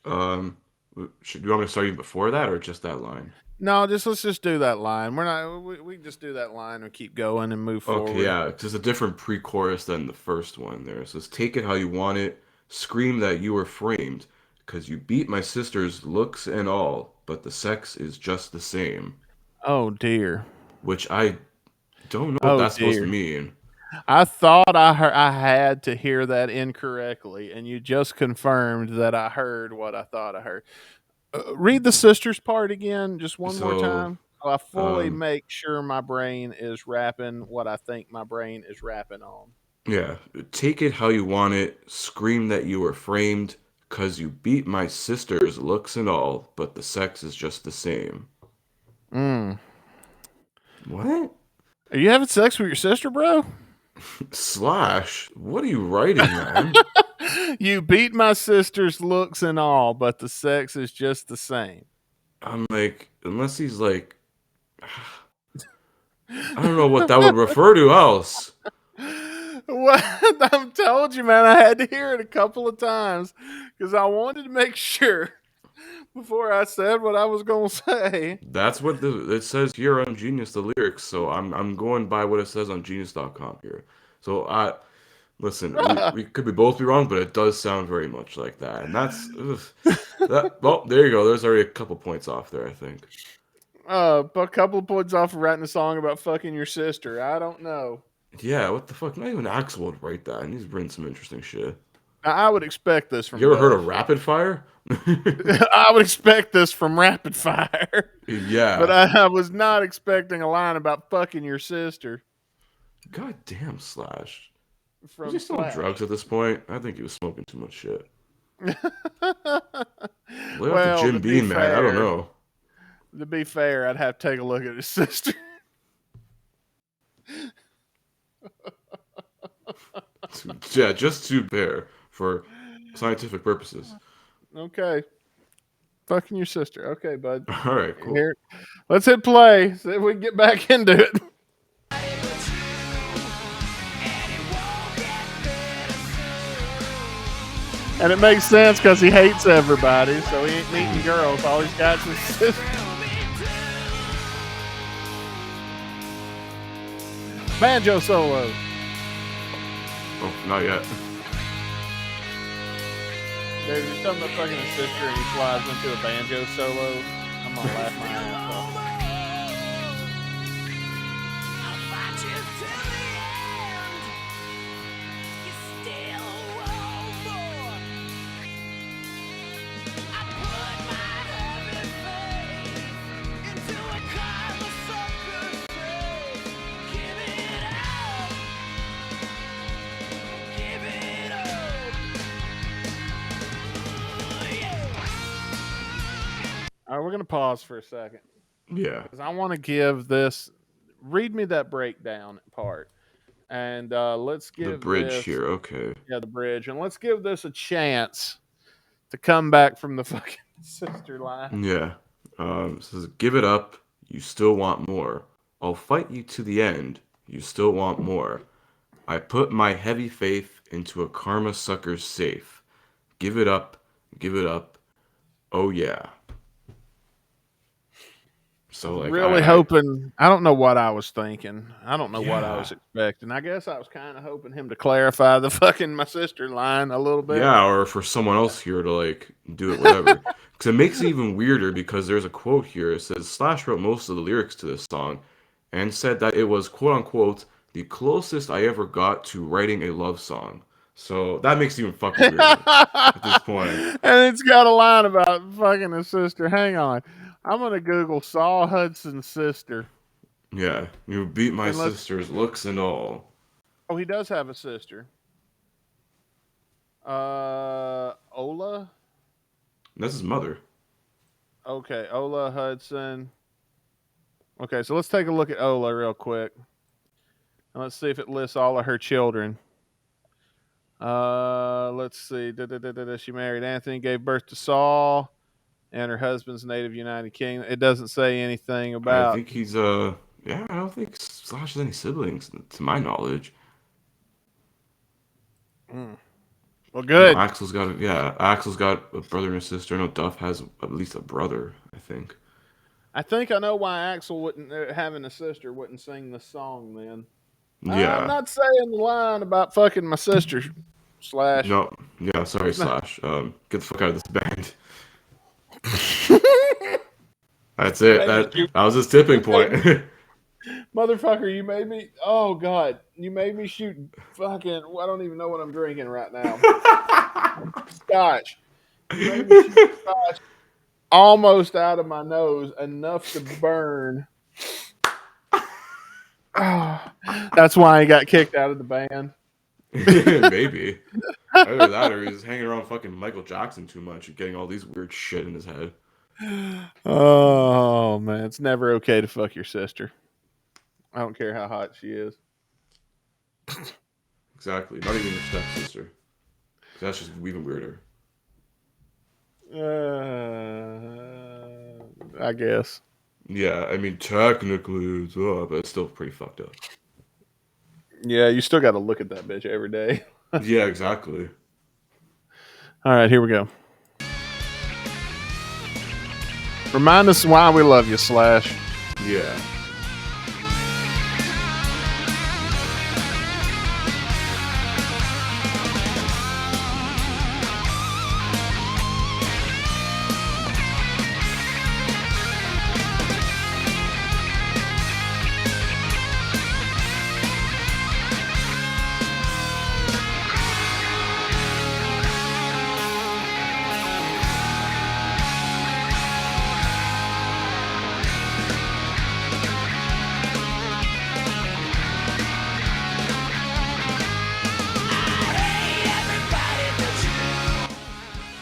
Do you want me to start you before that or just that line? No, let's just do that line. We can just do that line and keep going and move Okay, forward. yeah, just a different pre-chorus than the first one there. It says, "Take it how you want it, scream that you were framed, 'cause you beat my sister's looks and all, but the sex is just the same." Oh dear. Which I don't know what Oh that's supposed to dear. mean. I thought I had to hear that incorrectly, and you just confirmed that I heard what I thought I heard. Read the sisters part again, just one more So, time. So I fully um, make sure my brain is rapping what I think my brain is rapping on. yeah, "Take it how you want it, scream that you were framed, 'cause you beat my sister's looks and all, but the sex is just the same." Mm. What? Are you having sex with your sister, bro? Slash, what are you writing, man? You beat my sister's looks and all, but the sex is just the same. I'm like, unless he's like, I don't know what that would refer to else. What I've told you, man, I had to hear it a couple of times because I wanted to make sure before I said what I was gonna say. That's what it says here on Genius, the lyrics. So I'm going by what it says on Genius.com here. So listen, we could be both be wrong, but it does sound very much like that, and that's ugh, that. Well, there you go. There's already a couple points off there, I think. A couple of points off of writing a song about fucking your sister. I don't know. Yeah, what the fuck? Not even Axel would write that, and he's written some interesting shit. I would expect this from You ever heard of Duff. Rapid Fire? I would expect this from Rapid Fire, but Yeah. I was not expecting a line about fucking your sister God damn, Slash. Was he from still on Slash. drugs at this point? I think he was smoking too much shit. Lay off the Well, Jim Bean, man. I don't know. to be fair, I'd have to take a look at his sister. Yeah, just to bear for scientific purposes. Okay, fucking your sister. Okay, bud. All right, cool. Here, let's hit play. See if we can get back into it. And it makes sense because he hates everybody, so he ain't meeting girls. All he's got is his sister. Banjo solo. Oh, not yet. Dude, he's talking about fucking his sister and he flies into a banjo solo. I'm gonna laugh my ass off. All right, we're gonna pause for a second Yeah. because I want to give this. Read me that breakdown part, and let's The give bridge this. here. Okay. Yeah, the bridge, and let's give this a chance to come back from the fucking sister line. Yeah. It says, "Give it up. You still want more. I'll fight you to the end. You still want more. I put my heavy faith into a karma sucker's safe. Give it up. Give it up. Oh yeah." So like, Really hoping. I don't know what I was thinking. I don't know what I Yeah. was expecting. I guess I was kind of hoping him to clarify the fucking my sister line a little bit. Yeah, or for someone else here to like do it, whatever. Because it makes it even weirder because there's a quote here. It says Slash wrote most of the lyrics to this song and said that it was quote unquote the closest I ever got to writing a love song. So that makes it even fucking weirder at this point. And it's got a line about fucking his sister. Hang on. I'm gonna Google Saul Hudson's sister. Yeah, you beat my And let's- sister's looks and all. Oh, he does have a sister. Ola. That's his mother. Okay, Ola Hudson. Okay, so let's take a look at Ola real quick. And let's see if it lists all of her children. Let's see. She married Anthony, gave birth to Saul, and her husband's native United Kingdom. It doesn't say anything I about. think he's yeah, I don't think Slash has any siblings to my knowledge. Well, good. Axel's got a brother and a sister. I know Duff has at least a brother, I think. I think I know why Axel wouldn't having a sister wouldn't sing the song. Then I'm Yeah. not saying the line about fucking my sister. Slash. No. Yeah. Sorry, Slash. Get the fuck out of this band. That's You it. made me That shoot. that was his tipping You made point. me, motherfucker. You made me. Oh God. You made me shoot. Fucking. I don't even know what I'm drinking right now. Scotch. You made me shoot scotch almost out of my nose, enough to burn. That's why he got kicked out of the band. Maybe. Either that or he's hanging around fucking Michael Jackson too much and getting all these weird shit in his head. Oh man, it's never okay to fuck your sister. I don't care how hot she is. Exactly. Not even your stepsister. That's just even weirder. I guess. Yeah, I mean, technically it's up, but it's still pretty fucked up. Yeah, you still got to look at that bitch every day. Yeah, exactly. All right, here we go. Remind us why we love you, Slash. Yeah.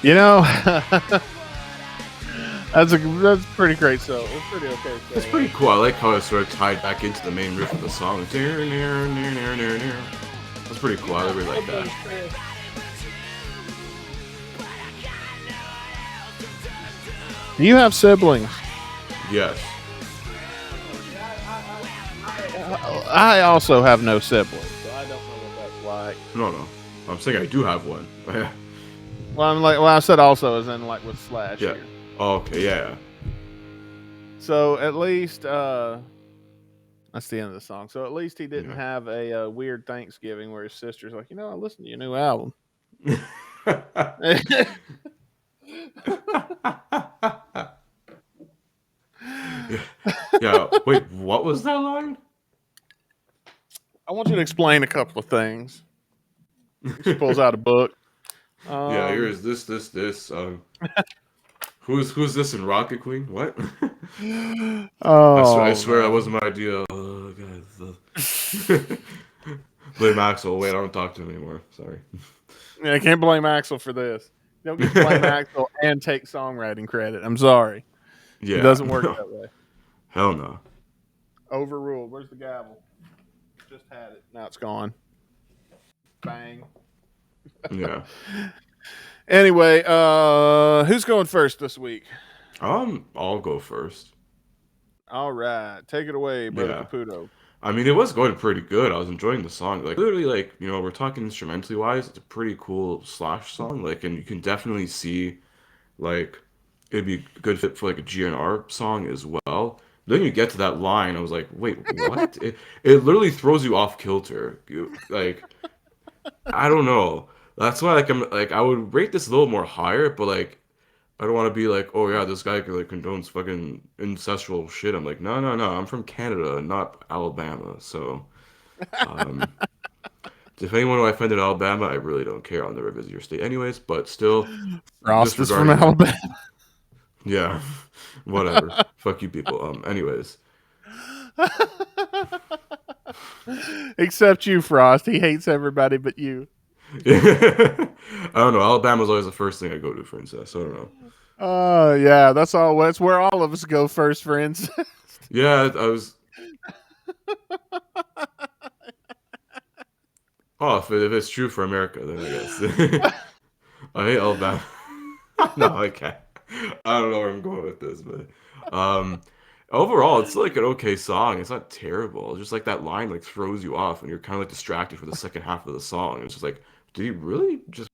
You know, that's pretty great. So it's pretty okay. It's pretty cool. I like how it sort of tied back into the main riff of the song. That's pretty cool. I really like that. Do you have siblings? Yes. I also have no siblings, so I don't know what that's like. No. I'm saying I do have one. Well, I'm like, well, I said also as in like with Slash Yeah. here. Oh, okay, yeah. So at least that's the end of the song. So at least he didn't Yeah. have a weird Thanksgiving where his sister's like, I listened to your new album. Yeah. Wait, what was that line? I want you to explain a couple of things. She pulls out a book. Yeah, here's this. Who's this in Rocket Queen? What? Oh, I swear that man. wasn't my idea. Oh, God. Blame Axel. Wait, I don't talk to him anymore. Sorry. Yeah, I can't blame Axel for this. You don't get to blame Axel and take songwriting credit. I'm sorry. Yeah. It doesn't work that way. Hell no. Overruled. Where's the gavel? Just had it. Now it's gone. Bang. Yeah. Anyway, who's going first this week? I'll go first. All right. Take it away, Brother Yeah. Caputo. I mean, it was going pretty good. I was enjoying the song. Like, literally, like, we're talking instrumentally wise, it's a pretty cool Slash song. Like, and you can definitely see, like, it'd be a good fit for, like, a GNR song as well. Then you get to that line, I was like, wait, what? It literally throws you off kilter. Like, I don't know. That's why, like, I would rate this a little more higher, but, like, I don't want to be like, oh yeah, this guy like condones fucking incestual shit. I'm like, no. I'm from Canada, not Alabama. So, um, if anyone I offended Alabama, I really don't care. I'll never visit your state, anyways. But still, Frost is from disregarding that, Alabama. yeah, whatever. Fuck you, people. Anyways, Except you, Frost. He hates everybody but you. I don't know. Alabama's always the first thing I go to for incest. So I don't know. Yeah, that's all. That's where all of us go first for incest. Yeah, I was. Oh, if it's true for America, then I guess. I hate Alabama. No, I can't. I don't know where I'm going with this, but overall, it's like an okay song. It's not terrible. It's just like that line like throws you off, and you're kind of like distracted for the second half of the song. It's just like, did he really just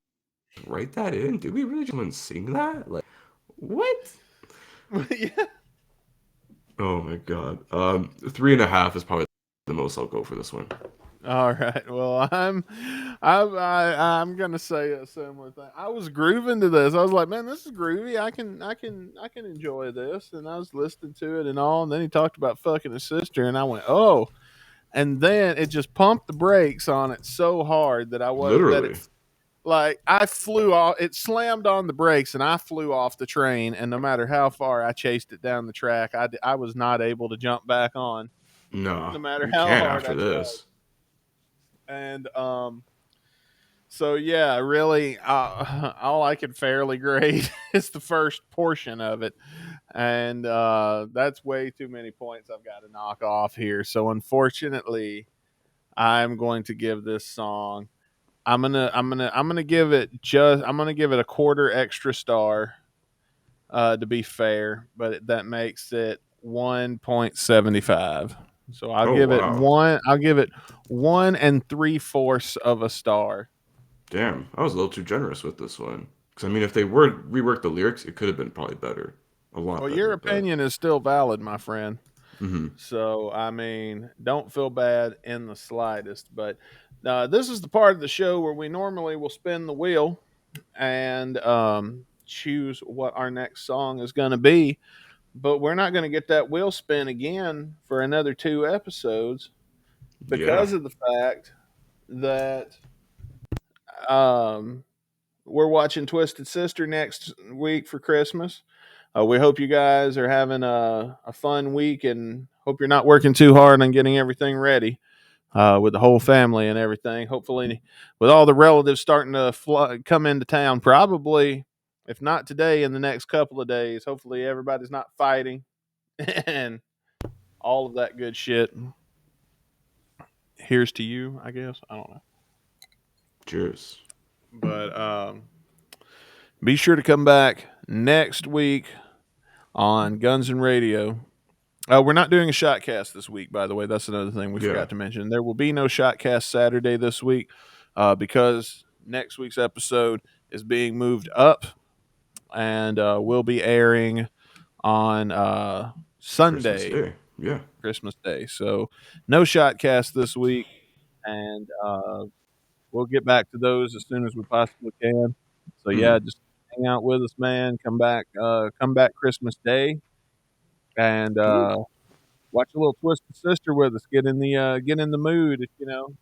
write that in? Did we really just sing that? Like, what? Yeah. Oh my god. 3.5 is probably the most I'll go for this one. All right. Well, I'm gonna say a similar thing. I was grooving to this. I was like, man, this is groovy. I can enjoy this. And I was listening to it and all. And then he talked about fucking his sister, and I went, oh. And then it just pumped the brakes on it so hard that Literally. like I flew off. It slammed on the brakes, and I flew off the train. And no matter how far I chased it down the track, I was not able to jump back on, No, no matter you how can't hard after I tried. this. And so yeah, really, all I could fairly grade is the first portion of it, and that's way too many points I've got to knock off here. So unfortunately, I'm going to give this song. I'm gonna give it a quarter extra star to be fair, but that makes it 1.75. So I'll Oh give it wow. one. I'll give it 1 3/4 of a star. Damn, I was a little too generous with this one. Because, I mean, if they were reworked the lyrics, it could have been probably better. A lot Well, your better, but. opinion is still valid, my friend. Hmm. So, I mean, don't feel bad in the slightest. But this is the part of the show where we normally will spin the wheel and choose what our next song is going to be. But we're not going to get that wheel spin again for another 2 episodes Yeah. because of the fact that um, we're watching Twisted Sister next week for Christmas. We hope you guys are having a fun week and hope you're not working too hard on getting everything ready with the whole family and everything. Hopefully, with all the relatives starting to come into town, probably, if not today, in the next couple of days. Hopefully, everybody's not fighting and all of that good shit. Here's to you, I guess. I don't know. Cheers. But be sure to come back next week on Guns and Radio. We're not doing a shot cast this week, by the way. That's another thing we Yeah. forgot to mention. There will be no shot cast Saturday this week because next week's episode is being moved up and will be airing on Christmas Sunday, Day. Yeah. Christmas Day. So no shot cast this week, and we'll get back to those as soon as we possibly can. So Hmm. yeah, just hang out with us, man. Come back Christmas Day, and watch a little Twisted Sister with us. Get in the mood, Troll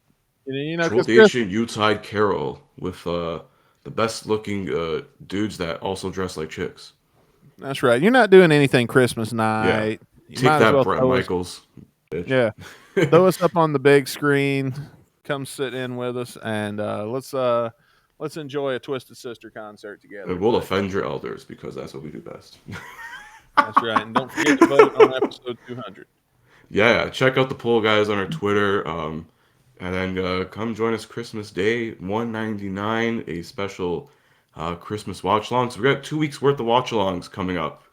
because the Ancient Yuletide Carol with the best looking dudes that also dress like chicks. that's right. You're not doing anything Christmas Yeah. night. You Take might as that, well Brett Michaels, bitch. yeah, throw us up on the big screen. Come sit in with us, and let's enjoy a Twisted Sister concert together. And we'll But offend your elders because that's what we do best. that's right, and don't forget to vote on episode 200. Yeah, check out the poll, guys, on our Twitter. And then come join us Christmas Day, 199, a special Christmas watch along. So we got 2 weeks worth of watch alongs coming up.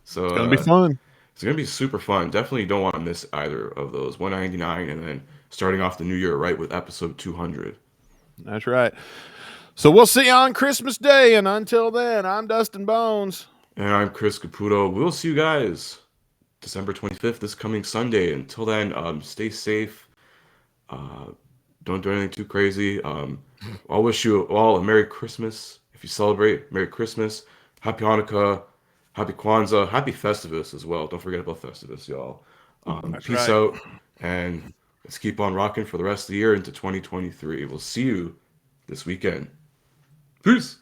So It's gonna be fun. it's gonna be super fun. Definitely don't want to miss either of those. 199, and then starting off the new year right with episode 200. That's right. So we'll see you on Christmas Day, and until then, I'm Dustin Bones. And I'm Chris Caputo. We'll see you guys December 25th, this coming Sunday. Until then, stay safe. Uh, don't do anything too crazy. I'll wish you all a Merry Christmas. If you celebrate, Merry Christmas. Happy Hanukkah. Happy Kwanzaa. Happy Festivus as well. Don't forget about Festivus, y'all. That's Peace right. out. And let's keep on rocking for the rest of the year into 2023. We'll see you this weekend. Peace.